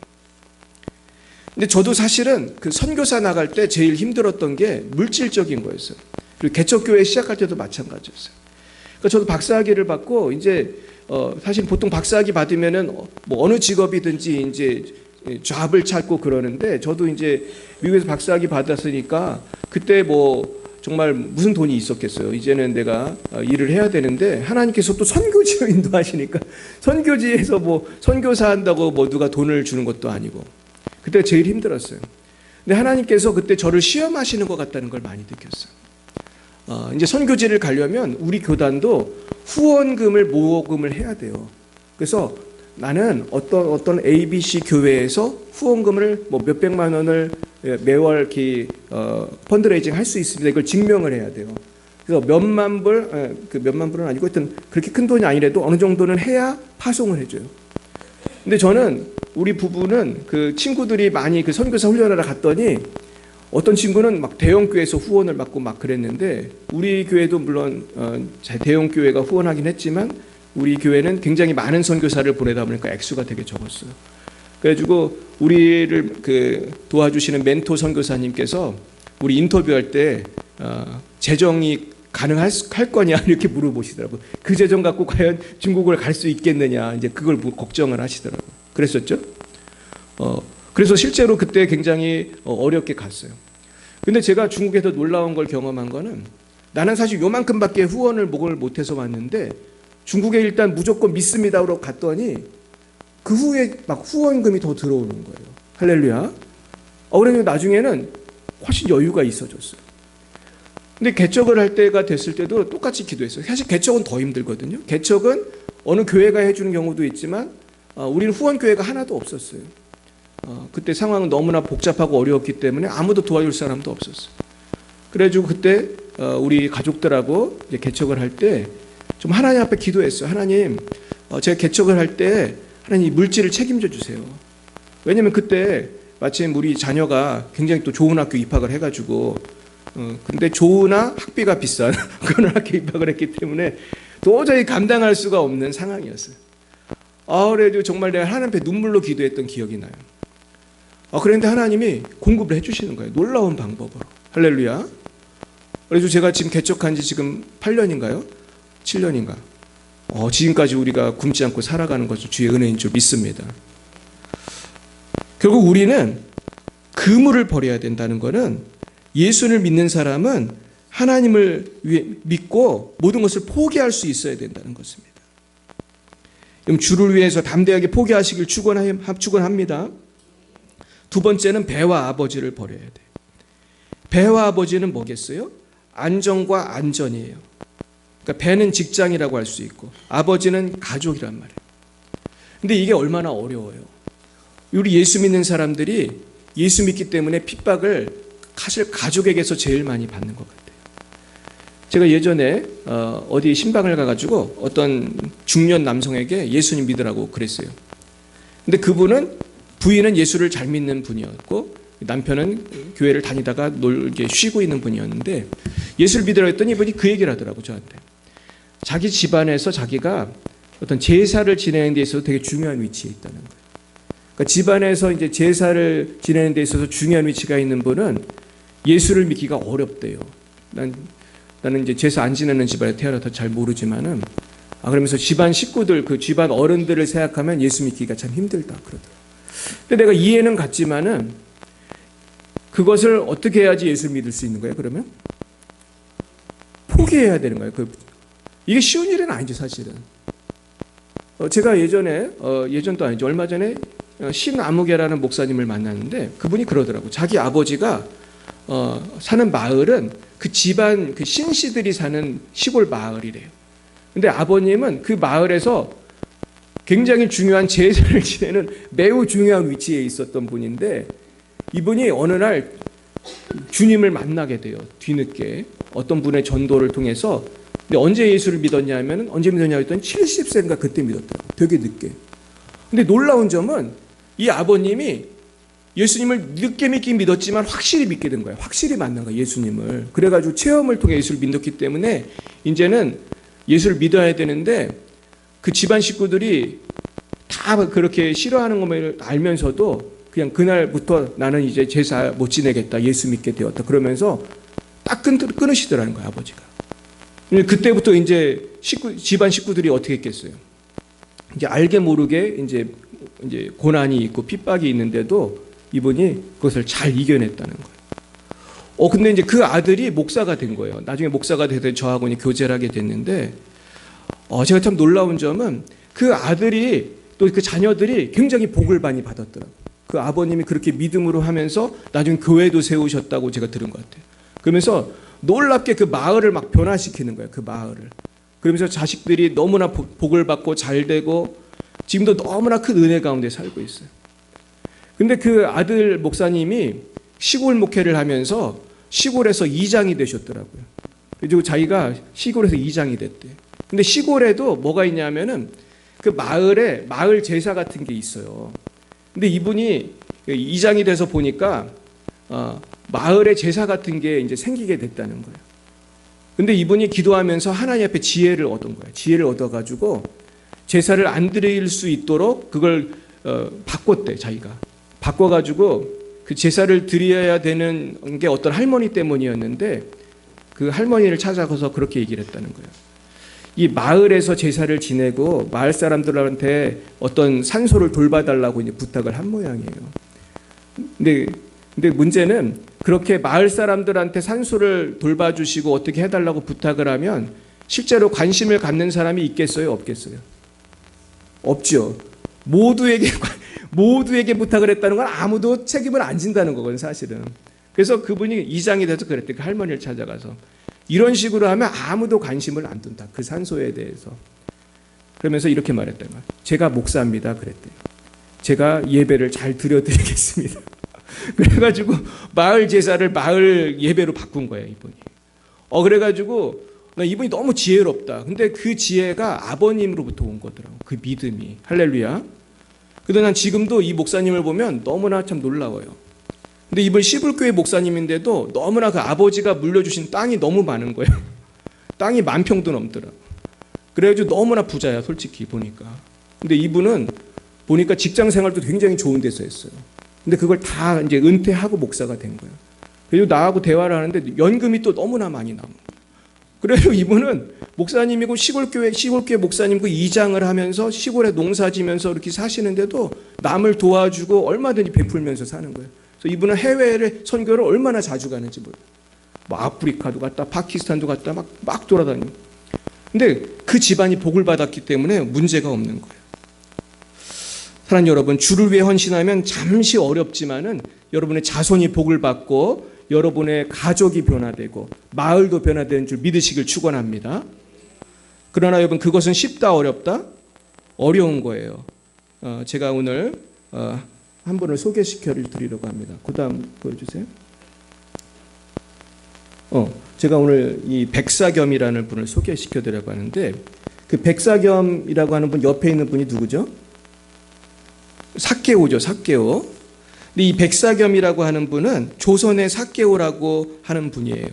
근데 저도 사실은 그 선교사 나갈 때 제일 힘들었던 게 물질적인 거였어요. 그리고 개척교회 시작할 때도 마찬가지였어요. 그러니까 저도 박사학위를 받고 이제 사실 보통 박사학위 받으면은 뭐 어느 직업이든지 이제 잡을 찾고 그러는데 저도 이제 미국에서 박사학위 받았으니까 그때 뭐 정말 무슨 돈이 있었겠어요. 이제는 내가 일을 해야 되는데 하나님께서 또 선교지로 인도하시니까 선교지에서 뭐 선교사 한다고 뭐 누가 돈을 주는 것도 아니고 그때 제일 힘들었어요. 근데 하나님께서 그때 저를 시험하시는 것 같다는 걸 많이 느꼈어요. 이제 선교지를 가려면 우리 교단도 후원금을 모금을 해야 돼요. 그래서 나는 어떤 ABC 교회에서 후원금을 뭐 몇백만 원을 매월 이렇게 펀드레이징 할 수 있습니다. 이걸 증명을 해야 돼요. 그래서 몇만 불, 몇만 불은 아니고 하여튼 그렇게 큰 돈이 아니라도 어느 정도는 해야 파송을 해줘요. 근데 저는 우리 부부는 그 친구들이 많이 그 선교사 훈련하러 갔더니 어떤 친구는 막 대형 교회에서 후원을 받고 막 그랬는데 우리 교회도 물론 대형 교회가 후원하긴 했지만 우리 교회는 굉장히 많은 선교사를 보내다 보니까 액수가 되게 적었어요. 그래가지고 우리를 그 도와주시는 멘토 선교사님께서 우리 인터뷰할 때 재정이 가능할 거냐 이렇게 물어보시더라고요. 그 재정 갖고 과연 중국을 갈 수 있겠느냐 이제 그걸 걱정을 하시더라고요. 그랬었죠. 그래서 실제로 그때 굉장히 어렵게 갔어요. 근데 제가 중국에서 놀라운 걸 경험한 거는 나는 사실 요만큼밖에 후원을 못해서 왔는데 중국에 일단 무조건 믿습니다로 갔더니 그 후에 막 후원금이 더 들어오는 거예요. 할렐루야. 그래서 나중에는 훨씬 여유가 있어졌어요. 근데 개척을 할 때가 됐을 때도 똑같이 기도했어요. 사실 개척은 더 힘들거든요. 개척은 어느 교회가 해주는 경우도 있지만 우리는 후원교회가 하나도 없었어요. 그때 상황은 너무나 복잡하고 어려웠기 때문에 아무도 도와줄 사람도 없었어요. 그래가지고 그때 우리 가족들하고 이제 개척을 할 때 좀 하나님 앞에 기도했어요. 하나님, 제가 개척을 할 때 하나님 물질을 책임져 주세요. 왜냐면 그때 마침 우리 자녀가 굉장히 또 좋은 학교 입학을 해가지고 근데 좋으나 학비가 비싼 그런 학교에 입학을 했기 때문에 도저히 감당할 수가 없는 상황이었어요. 그래도 정말 내가 하나님 앞에 눈물로 기도했던 기억이 나요. 그런데 하나님이 공급을 해주시는 거예요. 놀라운 방법으로. 할렐루야. 그래서 제가 지금 개척한 지 지금 8년인가요? 7년인가? 지금까지 우리가 굶지 않고 살아가는 것을 주의 은혜인 줄 믿습니다. 결국 우리는 그물을 버려야 된다는 것은 예수를 믿는 사람은 하나님을 믿고 모든 것을 포기할 수 있어야 된다는 것입니다. 그럼 주를 위해서 담대하게 포기하시길 축원합니다. 두 번째는 배와 아버지를 버려야 돼요. 배와 아버지는 뭐겠어요? 안정과 안전이에요. 그러니까 배는 직장이라고 할 수 있고 아버지는 가족이란 말이에요. 근데 이게 얼마나 어려워요. 우리 예수 믿는 사람들이 예수 믿기 때문에 핍박을 사실 가족에게서 제일 많이 받는 것 같아요. 제가 예전에 어디 신방을 가가지고 어떤 중년 남성에게 예수님 믿으라고 그랬어요. 근데 그분은 부인은 예수를 잘 믿는 분이었고 남편은 교회를 다니다가 쉬고 있는 분이었는데 예수를 믿으라고 했더니 이분이 그 얘기를 하더라고 저한테. 자기 집안에서 자기가 어떤 제사를 지내는 데 있어서 되게 중요한 위치에 있다는 거예요. 그러니까 집안에서 이제 제사를 지내는 데 있어서 중요한 위치가 있는 분은 예수를 믿기가 어렵대요. 나는 이제 제사 안 지내는 집안에 태어나서 잘 모르지만은 그러면서 집안 식구들 그 집안 어른들을 생각하면 예수 믿기가 참 힘들다 그러더라고요. 근데 내가 이해는 갔지만은 그것을 어떻게 해야지 예수 믿을 수 있는 거예요? 그러면 포기해야 되는 거예요. 이게 쉬운 일은 아니죠 사실은. 제가 예전도 아니죠. 얼마 전에 신아무개라는 목사님을 만났는데 그분이 그러더라고. 자기 아버지가 사는 마을은 그 집안 그 신씨들이 사는 시골 마을이래요. 근데 아버님은 그 마을에서 굉장히 중요한 제사를 지내는 매우 중요한 위치에 있었던 분인데 이분이 어느 날 주님을 만나게 돼요. 뒤늦게 어떤 분의 전도를 통해서. 근데 언제 예수를 믿었냐 하면 언제 믿었냐 했더니 70세인가 그때 믿었더라고요. 되게 늦게. 근데 놀라운 점은 이 아버님이 예수님을 늦게 믿긴 믿었지만 확실히 믿게 된 거예요. 확실히 만난 거예요. 예수님을. 그래가지고 체험을 통해 예수를 믿었기 때문에 이제는 예수를 믿어야 되는데 그 집안 식구들이 다 그렇게 싫어하는 것을 알면서도 그냥 그날부터 나는 이제 제사 못 지내겠다. 예수 믿게 되었다. 그러면서 딱 끊으시더라는 거예요. 아버지가. 그때부터 이제 집안 식구들이 어떻게 했겠어요? 이제 알게 모르게 이제 고난이 있고 핍박이 있는데도 이분이 그것을 잘 이겨냈다는 거예요. 근데 이제 그 아들이 목사가 된 거예요. 나중에 목사가 돼서 저하고 교제를 하게 됐는데, 제가 참 놀라운 점은 그 아들이 또 그 자녀들이 굉장히 복을 많이 받았더라고요. 그 아버님이 그렇게 믿음으로 하면서 나중에 교회도 세우셨다고 제가 들은 것 같아요. 그러면서 놀랍게 그 마을을 막 변화시키는 거예요. 그 마을을. 그러면서 자식들이 너무나 복을 받고 잘 되고 지금도 너무나 큰 은혜 가운데 살고 있어요. 근데 그 아들 목사님이 시골 목회를 하면서 시골에서 이장이 되셨더라고요. 그리고 자기가 시골에서 이장이 됐대요. 근데 시골에도 뭐가 있냐면은 그 마을에 마을 제사 같은 게 있어요. 근데 이분이 이장이 돼서 보니까 마을에 제사 같은 게 이제 생기게 됐다는 거예요. 근데 이분이 기도하면서 하나님 앞에 지혜를 얻은 거예요. 지혜를 얻어가지고 제사를 안 드릴 수 있도록 그걸 바꿨대, 자기가. 바꿔가지고 그 제사를 드려야 되는 게 어떤 할머니 때문이었는데 그 할머니를 찾아가서 그렇게 얘기를 했다는 거예요. 이 마을에서 제사를 지내고 마을 사람들한테 어떤 산소를 돌봐달라고 이제 부탁을 한 모양이에요. 근데 문제는 그렇게 마을 사람들한테 산소를 돌봐주시고 어떻게 해달라고 부탁을 하면 실제로 관심을 갖는 사람이 있겠어요? 없겠어요? 없죠. 모두에게 모두에게 부탁을 했다는 건 아무도 책임을 안 진다는 거거든요, 사실은. 그래서 그분이 이장이 돼서 그랬대요. 그 할머니를 찾아가서. 이런 식으로 하면 아무도 관심을 안 둔다. 그 산소에 대해서. 그러면서 이렇게 말했다는 거예요. 제가 목사입니다. 그랬대요. 제가 예배를 잘 드려드리겠습니다. 그래가지고 마을 제사를 마을 예배로 바꾼 거예요, 이분이. 그래가지고 이분이 너무 지혜롭다. 근데 그 지혜가 아버님으로부터 온 거더라고. 그 믿음이. 할렐루야. 근데 난 지금도 이 목사님을 보면 너무나 참 놀라워요. 근데 이분 시불교회 목사님인데도 너무나 그 아버지가 물려주신 땅이 너무 많은 거예요. 땅이 10,000평도 넘더라고. 그래가지고 너무나 부자야, 솔직히 보니까. 근데 이분은 보니까 직장 생활도 굉장히 좋은 데서 했어요. 근데 그걸 다 이제 은퇴하고 목사가 된 거예요. 그리고 나하고 대화를 하는데 연금이 또 너무나 많이 남은 거예요. 그래서 이분은 목사님이고 시골교회 목사님고 이장을 하면서 시골에 농사 지면서 이렇게 사시는데도 남을 도와주고 얼마든지 베풀면서 사는 거예요. 그래서 이분은 해외를 선교를 얼마나 자주 가는지 몰라요. 뭐 아프리카도 갔다 파키스탄도 갔다 막 돌아다니고. 근데 그 집안이 복을 받았기 때문에 문제가 없는 거예요. 사랑하는 여러분, 주를 위해 헌신하면 잠시 어렵지만은 여러분의 자손이 복을 받고 여러분의 가족이 변화되고 마을도 변화되는 줄 믿으시길 축원합니다. 그러나 여러분, 그것은 쉽다 어렵다? 어려운 거예요. 제가 오늘 한 분을 소개시켜 드리려고 합니다. 그 다음 보여주세요. 제가 오늘 이 백사겸이라는 분을 소개시켜 드리려고 하는데, 그 백사겸이라고 하는 분 옆에 있는 분이 누구죠? 삭개오죠, 삭개오. 근데 이 백사겸이라고 하는 분은 조선의 삭개오라고 하는 분이에요.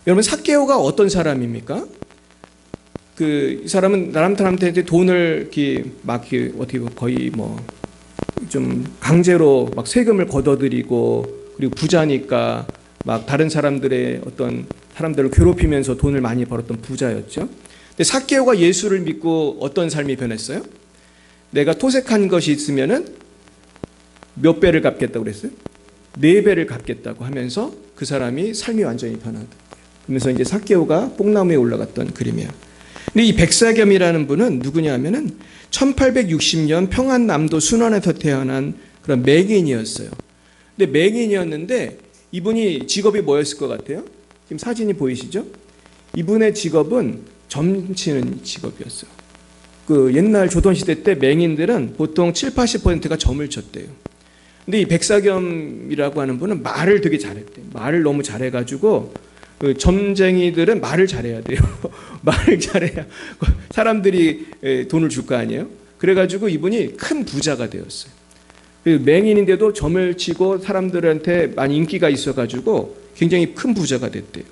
여러분, 삭개오가 어떤 사람입니까? 이 사람은 사람들한테 돈을 어떻게 거의 좀 강제로 막 세금을 걷어들이고, 그리고 부자니까 막 다른 사람들의 어떤 사람들을 괴롭히면서 돈을 많이 벌었던 부자였죠. 근데 삭개오가 예수를 믿고 어떤 삶이 변했어요? 내가 토색한 것이 있으면은 몇 배를 갚겠다고 그랬어요? 4배를 갚겠다고 하면서 그 사람이 삶이 완전히 변하다. 그러면서 이제 삭개오가 뽕나무에 올라갔던 그림이에요. 근데 이 백사겸이라는 분은 누구냐 하면은 1860년 평안남도 순원에서 태어난 그런 맹인이었어요. 근데 맹인이었는데 이분이 직업이 뭐였을 것 같아요? 지금 사진이 보이시죠? 이분의 직업은 점 치는 직업이었어요. 그 옛날 조선시대 때 맹인들은 보통 70~80%가 점을 쳤대요. 근데 이 백사겸이라고 하는 분은 말을 되게 잘했대요. 말을 너무 잘해가지고 그 점쟁이들은 말을 잘해야 돼요. 말을 잘해야 사람들이 돈을 줄 거 아니에요. 그래가지고 이분이 큰 부자가 되었어요. 맹인인데도 점을 치고 사람들한테 많이 인기가 있어가지고 굉장히 큰 부자가 됐대요.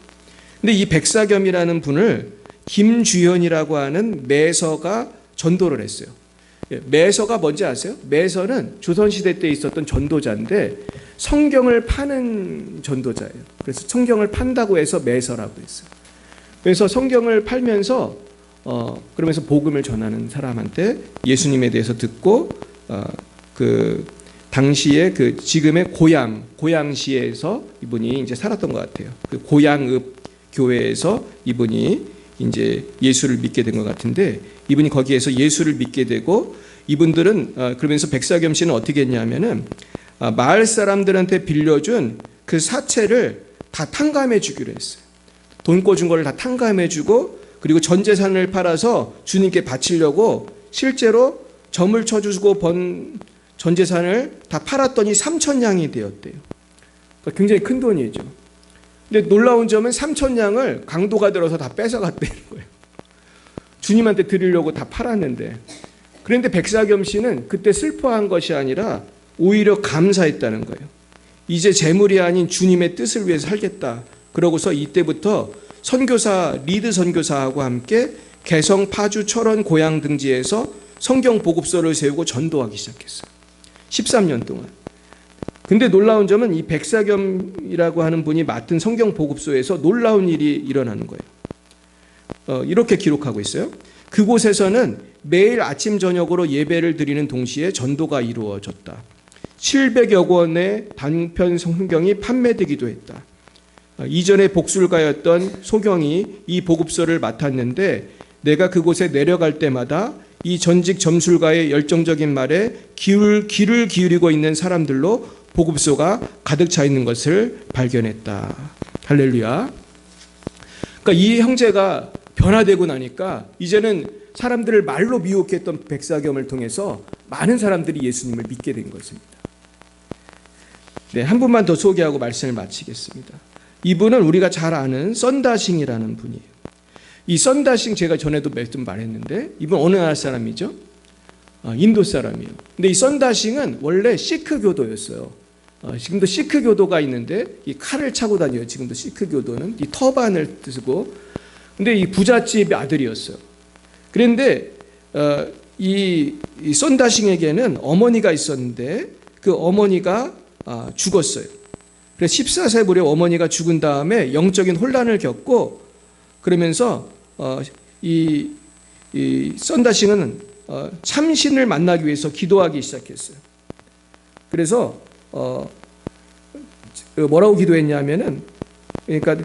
근데 이 백사겸이라는 분을 김주현이라고 하는 매서가 전도를 했어요. 매서가 뭔지 아세요? 매서는 조선시대 때 있었던 전도자인데 성경을 파는 전도자예요. 그래서 성경을 판다고 해서 매서라고 했어요. 그래서 성경을 팔면서 그러면서 복음을 전하는 사람한테 예수님에 대해서 듣고 그 당시에 그 지금의 고양시에서 이분이 이제 살았던 것 같아요. 그 고양읍 교회에서 이분이 이제 예수를 믿게 된 것 같은데, 이분이 거기에서 예수를 믿게 되고, 이분들은 그러면서 백사겸 씨는 어떻게 했냐면은 마을 사람들한테 빌려준 그 사채를 다 탕감해 주기로 했어요. 돈 꿔준 거를 다 탕감해 주고, 그리고 전 재산을 팔아서 주님께 바치려고 실제로 점을 쳐주고 번 전 재산을 다 팔았더니 3,000냥이 되었대요. 그러니까 굉장히 큰 돈이죠. 근데 놀라운 점은 3,000냥을 강도가 들어서 다 뺏어갔다는 거예요. 주님한테 드리려고 다 팔았는데. 그런데 백사겸 씨는 그때 슬퍼한 것이 아니라 오히려 감사했다는 거예요. 이제 재물이 아닌 주님의 뜻을 위해서 살겠다. 그러고서 이때부터 선교사, 리드 선교사하고 함께 개성, 파주, 철원, 고양 등지에서 성경 보급소를 세우고 전도하기 시작했어요. 13년 동안. 근데 놀라운 점은 이 백사겸이라고 하는 분이 맡은 성경 보급소에서 놀라운 일이 일어나는 거예요. 이렇게 기록하고 있어요. 그곳에서는 매일 아침 저녁으로 예배를 드리는 동시에 전도가 이루어졌다. 700여 권의 단편 성경이 판매되기도 했다. 이전에 복술가였던 소경이 이 보급소를 맡았는데 내가 그곳에 내려갈 때마다 이 전직 점술가의 열정적인 말에 귀를 기울이고 있는 사람들로 보급소가 가득 차 있는 것을 발견했다. 할렐루야. 그러니까 이 형제가 변화되고 나니까 이제는 사람들을 말로 미혹했던 백사겸을 통해서 많은 사람들이 예수님을 믿게 된 것입니다. 네, 한 분만 더 소개하고 말씀을 마치겠습니다. 이분은 우리가 잘 아는 썬다싱이라는 분이에요. 이 썬다싱 제가 전에도 몇 번 말했는데 이분 어느 나라 사람이죠? 인도 사람이에요. 근데 이 썬다싱은 원래 시크 교도였어요. 지금도 시크 교도가 있는데 이 칼을 차고 다녀요. 지금도 시크 교도는 이 터반을 쓰고. 근데 이 부잣집 아들이었어요. 그런데 이 썬다싱에게는 어머니가 있었는데 그 어머니가 죽었어요. 그래서 14세 무렵 어머니가 죽은 다음에 영적인 혼란을 겪고 그러면서 이 썬다싱은 참신을 만나기 위해서 기도하기 시작했어요. 그래서 뭐라고 기도했냐면은 그러니까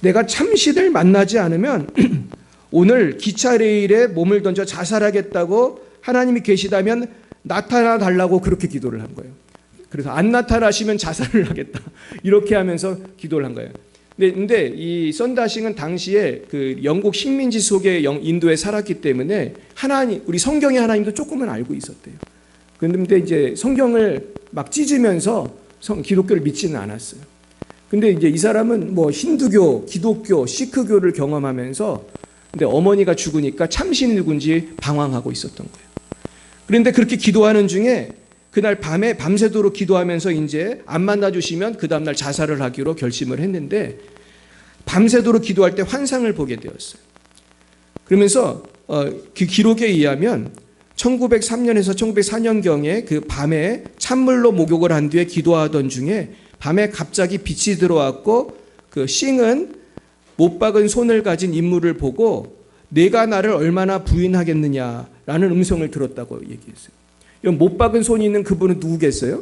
내가 참신을 만나지 않으면 오늘 기차 레일에 몸을 던져 자살하겠다고 하나님이 계시다면 나타나 달라고 그렇게 기도를 한 거예요. 그래서 안 나타나시면 자살을 하겠다. 이렇게 하면서 기도를 한 거예요. 근데 이 썬다싱은 당시에 그 영국 식민지 속에 인도에 살았기 때문에 하나님, 우리 성경의 하나님도 조금은 알고 있었대요. 그런데 이제 성경을 막 찢으면서 기독교를 믿지는 않았어요. 근데 이제 이 사람은 뭐 힌두교, 기독교, 시크교를 경험하면서 근데 어머니가 죽으니까 참신이 누군지 방황하고 있었던 거예요. 그런데 그렇게 기도하는 중에 그날 밤에 밤새도록 기도하면서 이제 안 만나주시면 그 다음날 자살을 하기로 결심을 했는데 밤새도록 기도할 때 환상을 보게 되었어요. 그러면서 그 기록에 의하면 1903년에서 1904년경에 그 밤에 찬물로 목욕을 한 뒤에 기도하던 중에 밤에 갑자기 빛이 들어왔고 그 싱은 못 박은 손을 가진 인물을 보고 내가 나를 얼마나 부인하겠느냐라는 음성을 들었다고 얘기했어요. 못 박은 손이 있는 그분은 누구겠어요?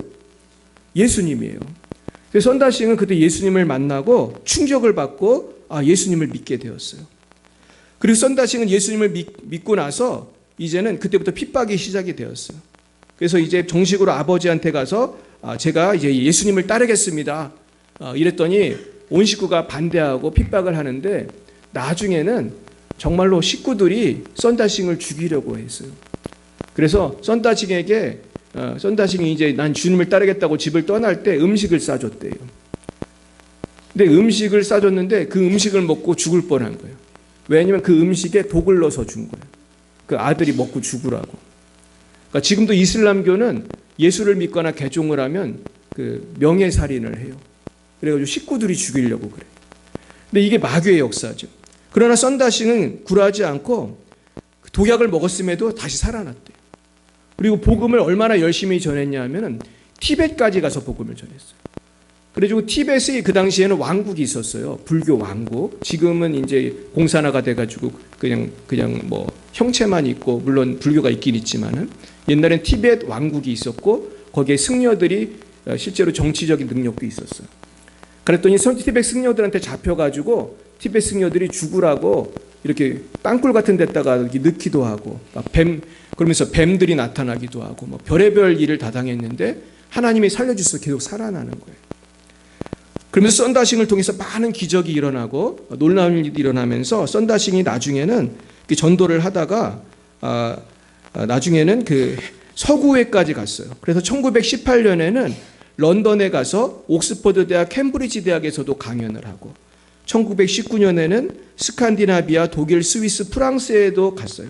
예수님이에요. 그래서 썬다싱은 그때 예수님을 만나고 충격을 받고 예수님을 믿게 되었어요. 그리고 썬다싱은 예수님을 믿고 나서 이제는 그때부터 핍박이 시작이 되었어요. 그래서 이제 정식으로 아버지한테 가서 제가 이제 예수님을 따르겠습니다. 이랬더니 온 식구가 반대하고 핍박을 하는데 나중에는 정말로 식구들이 썬다싱을 죽이려고 했어요. 그래서 썬다싱이 이제 난 주님을 따르겠다고 집을 떠날 때 음식을 싸줬대요. 근데 음식을 싸줬는데 그 음식을 먹고 죽을 뻔한 거예요. 왜냐하면 그 음식에 독을 넣어서 준 거예요. 그 아들이 먹고 죽으라고. 그러니까 지금도 이슬람교는 예수를 믿거나 개종을 하면 그 명예살인을 해요. 그래가지고 식구들이 죽이려고 그래요. 근데 이게 마귀의 역사죠. 그러나 썬다싱은 굴하지 않고 독약을 먹었음에도 다시 살아났대요. 그리고 복음을 얼마나 열심히 전했냐 하면은 티벳까지 가서 복음을 전했어요. 그래가지고 티벳이 그 당시에는 왕국이 있었어요. 불교 왕국. 지금은 이제 공산화가 돼가지고 그냥 뭐 형체만 있고 물론 불교가 있긴 있지만은 옛날엔 티벳 왕국이 있었고 거기에 승려들이 실제로 정치적인 능력도 있었어요. 그랬더니 티벳 승려들한테 잡혀가지고 티벳 승려들이 죽으라고 이렇게 땅굴 같은 데다가 이렇게 넣기도 하고 그러면서 뱀들이 나타나기도 하고 뭐 별의별 일을 다 당했는데 하나님이 살려주셔서 계속 살아나는 거예요. 그러면서 썬다싱을 통해서 많은 기적이 일어나고 놀라운 일이 일어나면서 썬다싱이 나중에는 전도를 하다가 나중에는 그 서구회까지 갔어요. 그래서 1918년에는 런던에 가서 옥스퍼드 대학, 캠브리지 대학에서도 강연을 하고 1919년에는 스칸디나비아, 독일, 스위스, 프랑스에도 갔어요.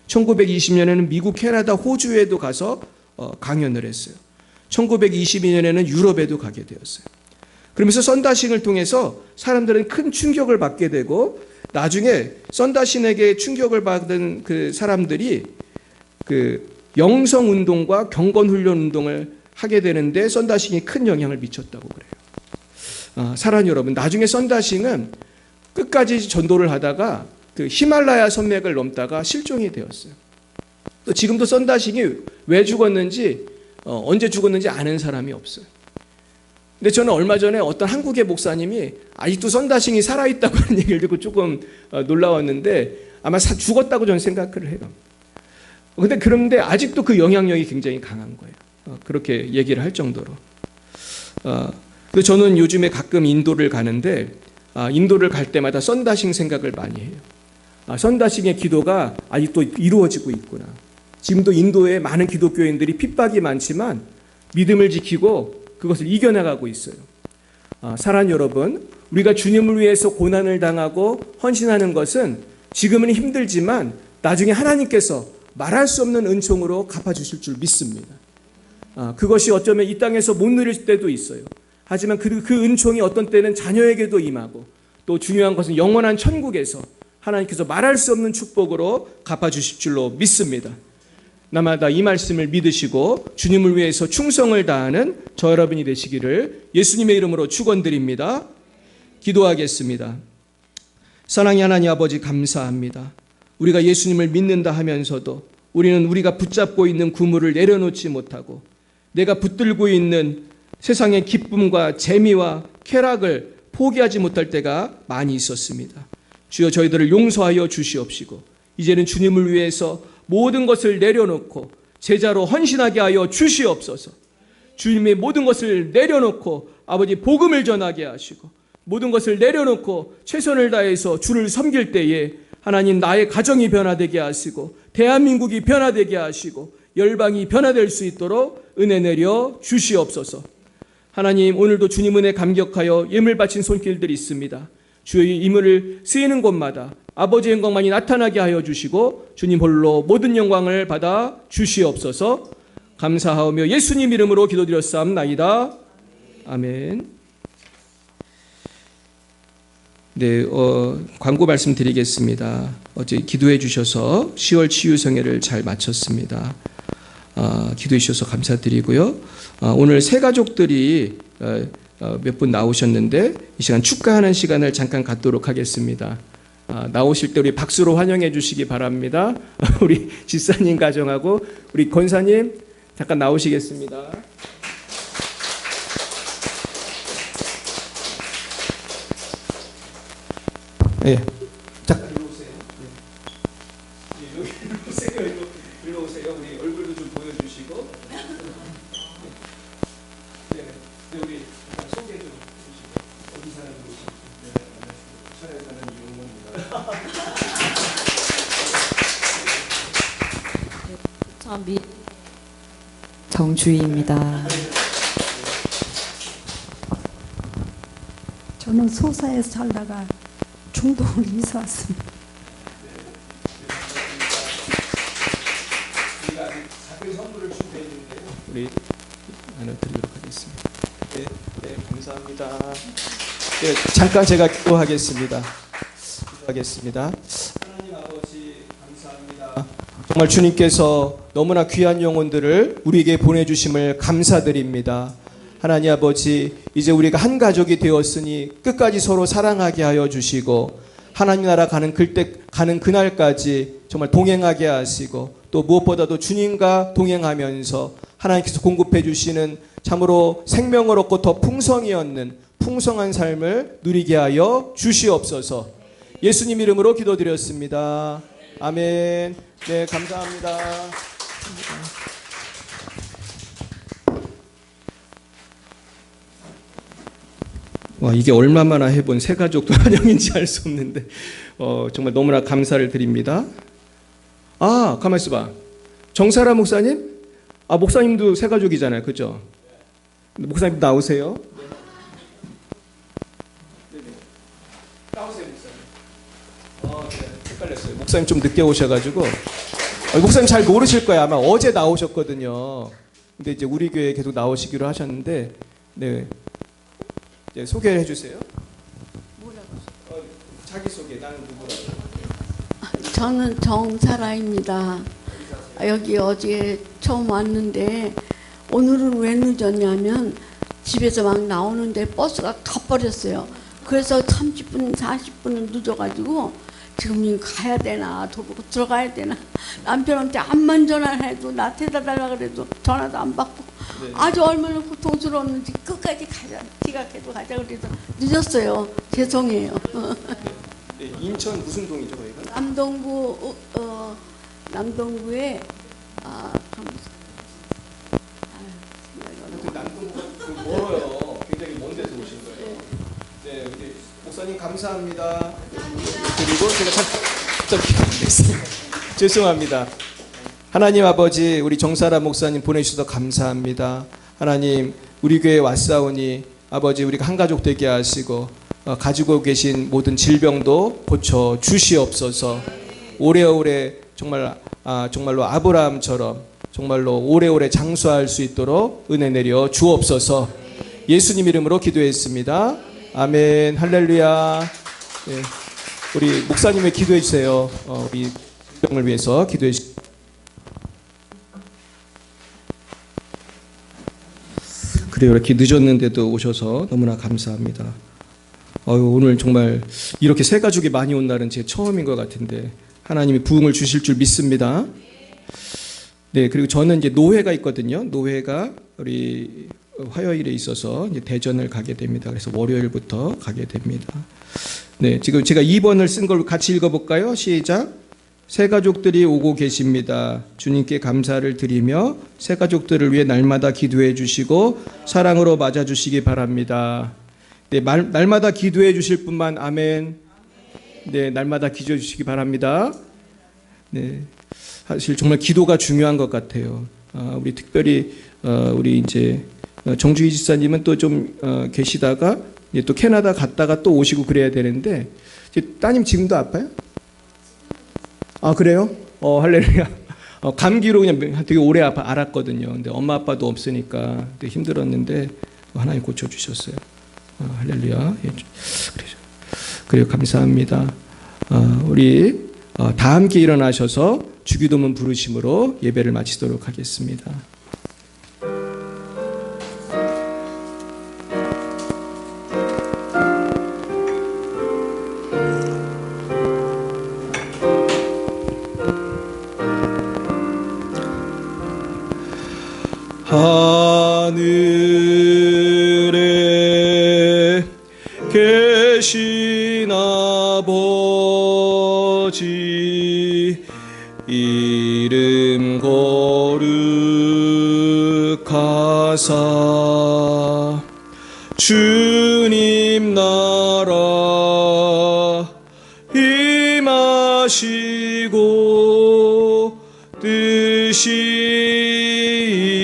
1920년에는 미국, 캐나다, 호주에도 가서 강연을 했어요. 1922년에는 유럽에도 가게 되었어요. 그러면서 썬다싱을 통해서 사람들은 큰 충격을 받게 되고 나중에 썬다싱에게 충격을 받은 그 사람들이 그 영성운동과 경건훈련운동을 하게 되는데 썬다싱이 큰 영향을 미쳤다고 그래요. 사랑하는 여러분, 나중에 썬다싱은 끝까지 전도를 하다가 그 히말라야 산맥을 넘다가 실종이 되었어요. 또 지금도 썬다싱이 왜 죽었는지 언제 죽었는지 아는 사람이 없어요. 근데 저는 얼마 전에 어떤 한국의 목사님이 아직도 썬다싱이 살아있다고 하는 얘기를 듣고 조금 놀라웠는데 아마 죽었다고 저는 생각을 해요. 그런데 아직도 그 영향력이 굉장히 강한 거예요. 그렇게 얘기를 할 정도로. 그래서 저는 요즘에 가끔 인도를 가는데 인도를 갈 때마다 썬다싱 생각을 많이 해요. 썬다싱의 기도가 아직도 이루어지고 있구나. 지금도 인도에 많은 기독교인들이 핍박이 많지만 믿음을 지키고 그것을 이겨나가고 있어요. 사랑하는 여러분, 우리가 주님을 위해서 고난을 당하고 헌신하는 것은 지금은 힘들지만 나중에 하나님께서 말할 수 없는 은총으로 갚아주실 줄 믿습니다. 그것이 어쩌면 이 땅에서 못 누릴 때도 있어요. 하지만 그 은총이 어떤 때는 자녀에게도 임하고 또 중요한 것은 영원한 천국에서 하나님께서 말할 수 없는 축복으로 갚아주실 줄로 믿습니다. 나마다 이 말씀을 믿으시고 주님을 위해서 충성을 다하는 저 여러분이 되시기를 예수님의 이름으로 축원드립니다. 기도하겠습니다. 사랑의 하나님 아버지 감사합니다. 우리가 예수님을 믿는다 하면서도 우리는 우리가 붙잡고 있는 구물을 내려놓지 못하고 내가 붙들고 있는 세상의 기쁨과 재미와 쾌락을 포기하지 못할 때가 많이 있었습니다. 주여 저희들을 용서하여 주시옵시고 이제는 주님을 위해서 모든 것을 내려놓고 제자로 헌신하게 하여 주시옵소서. 주님의 모든 것을 내려놓고 아버지 복음을 전하게 하시고 모든 것을 내려놓고 최선을 다해서 주를 섬길 때에 하나님 나의 가정이 변화되게 하시고 대한민국이 변화되게 하시고 열방이 변화될 수 있도록 은혜 내려 주시옵소서. 하나님 오늘도 주님 은혜 감격하여 예물 바친 손길들이 있습니다. 주의 이물을 쓰이는 곳마다 아버지의 영광만이 나타나게 하여 주시고 주님 홀로 모든 영광을 받아 주시옵소서. 감사하오며 예수님 이름으로 기도드렸사옵나이다. 아멘. 네, 광고 말씀드리겠습니다. 어제 기도해 주셔서 10월 치유성회를 잘 마쳤습니다. 기도해 주셔서 감사드리고요. 오늘 새 가족들이 몇 분 나오셨는데 이 시간 축하하는 시간을 잠깐 갖도록 하겠습니다. 나오실 때 우리 박수로 환영해 주시기 바랍니다. 우리 집사님 가정하고 우리 권사님 잠깐 나오시겠습니다. 예. 잠깐 일로 오세요. 일로 오세요. 일로 오세요. 우리 얼굴도 좀 보여주시고. 네. 우리 소개 좀 해주시고. 어디 사는 분이시죠? 네, 천에 사는 이용모입니다. 정주희입니다. 저는 소사에서 살다가 중동으로 이사 왔습니다. 우리가 작은 선물을 준비했는데요. 우리 나눠드리도록 하겠습니다. 네, 감사합니다. 네, 잠깐 제가 기도하겠습니다. 하나님 아버지 감사합니다. 정말 주님께서 너무나 귀한 영혼들을 우리에게 보내주심을 감사드립니다. 하나님 아버지, 이제 우리가 한 가족이 되었으니 끝까지 서로 사랑하게 하여 주시고 하나님 나라 가는 그날까지 정말 동행하게 하시고 또 무엇보다도 주님과 동행하면서 하나님께서 공급해 주시는 참으로 생명을 얻고 더 풍성히 얻는 풍성한 삶을 누리게 하여 주시옵소서. 예수님 이름으로 기도드렸습니다. 아멘. 네, 감사합니다. 와, 이게 얼마만에 해본 새 가족도 환영인지 알 수 없는데 정말 너무나 감사를 드립니다. 가만 있어봐. 정사라 목사님? 목사님도 새 가족이잖아요, 그죠? 목사님 나오세요. 나오세요, 목사님. 네, 헷갈렸어요. 목사님 좀 늦게 오셔가지고 목사님 잘 모르실 거예요. 아마 어제 나오셨거든요. 근데 이제 우리 교회에 계속 나오시기로 하셨는데, 네. 네, 소개를 해주세요. 뭐라고? 자기 소개. 나는 누구라고? 저는 정사라입니다. 여기 어제 처음 왔는데 오늘은 왜 늦었냐면 집에서 막 나오는데 버스가 가버렸어요. 그래서 30분, 40분은 늦어가지고 지금 가야 되나 들어가야 되나 남편한테 암만 전화를 해도 나 데려다달라 그래도 전화도 안 받고 네. 아주 얼마나 고통스러웠는지 끝까지 가자 지각해도 가자 그래서 늦었어요. 죄송해요. 네, 인천 무슨 동이죠 거기가? 남동구에 멀어요. 굉장히 먼 데서 오신 거예요. 네, 우리 목사님 감사합니다. 그리고 제가 좀 기다리겠습니다. 죄송합니다. 하나님 아버지, 우리 정사라 목사님 보내주셔서 감사합니다. 하나님, 우리 교회에 왔사오니 아버지 우리가 한 가족 되게 하시고 가지고 계신 모든 질병도 고쳐 주시옵소서. 오래오래 정말로 아브라함처럼 정말로 오래오래 장수할 수 있도록 은혜 내려 주옵소서. 예수님 이름으로 기도했습니다. 아멘. 할렐루야. 네, 우리 목사님을 기도해 주세요. 우리 질병을 위해서 기도해 주세요. 그래요. 이렇게 늦었는데도 오셔서 너무나 감사합니다. 오늘 정말 이렇게 새 가족이 많이 온 날은 제 처음인 것 같은데 하나님이 부흥을 주실 줄 믿습니다. 네, 그리고 저는 이제 노회가 있거든요. 노회가 우리 화요일에 있어서 이제 대전을 가게 됩니다. 그래서 월요일부터 가게 됩니다. 네, 지금 제가 2번을 쓴 걸 같이 읽어볼까요? 시작. 새 가족들이 오고 계십니다. 주님께 감사를 드리며 새 가족들을 위해 날마다 기도해 주시고 사랑으로 맞아 주시기 바랍니다. 네, 날마다 기도해 주실 분만 아멘. 네, 날마다 기도해 주시기 바랍니다. 네, 사실 정말 기도가 중요한 것 같아요. 우리 특별히 우리 이제 정주희 지사님은 또 좀 계시다가 이제 또 캐나다 갔다가 또 오시고 그래야 되는데 따님 지금도 아파요? 아 그래요? 할렐루야. 감기로 그냥 되게 오래 알았거든요. 근데 엄마 아빠도 없으니까 되게 힘들었는데 하나님 고쳐 주셨어요. 할렐루야. 예, 그래요. 감사합니다. 우리 다 함께 일어나셔서 주기도문 부르심으로 예배를 마치도록 하겠습니다. 하늘에 계신 아버지 이름 거룩하사 주님 나라 임하시고 뜻이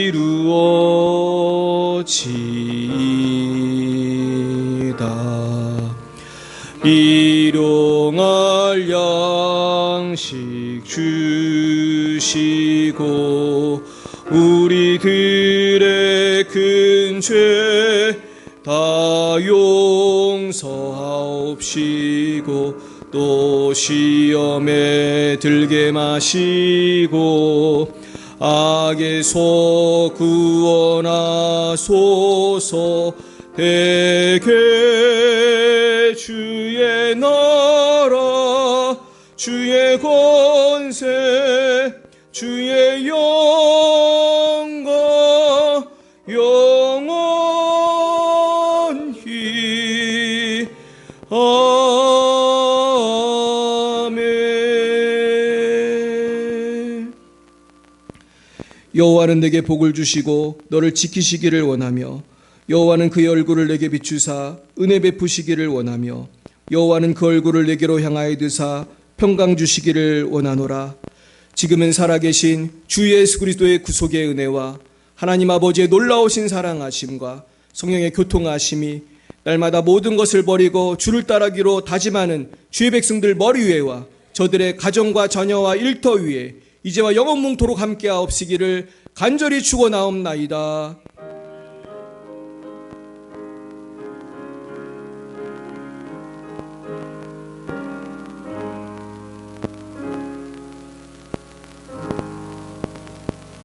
이루어지이다. 일용할 양식 주시고 우리들의 큰 죄 다 용서하옵시고 또 시험에 들게 마시고 악에서 구원하소서. 대개 주의 나라 주의 권세 주의 영광 영원히 아멘. 여호와는 내게 복을 주시고 너를 지키시기를 원하며 여호와는 그의 얼굴을 내게 비추사 은혜 베푸시기를 원하며 여호와는 그 얼굴을 내게로 향하여 드사 평강 주시기를 원하노라. 지금은 살아계신 주 예수 그리스도의 구속의 은혜와 하나님 아버지의 놀라우신 사랑하심과 성령의 교통하심이 날마다 모든 것을 버리고 주를 따르기로 다짐하는 주의 백성들 머리 위에와 저들의 가정과 자녀와 일터 위에 이제와 영원뭉토록 함께하옵시기를 간절히 축원하옵나이다.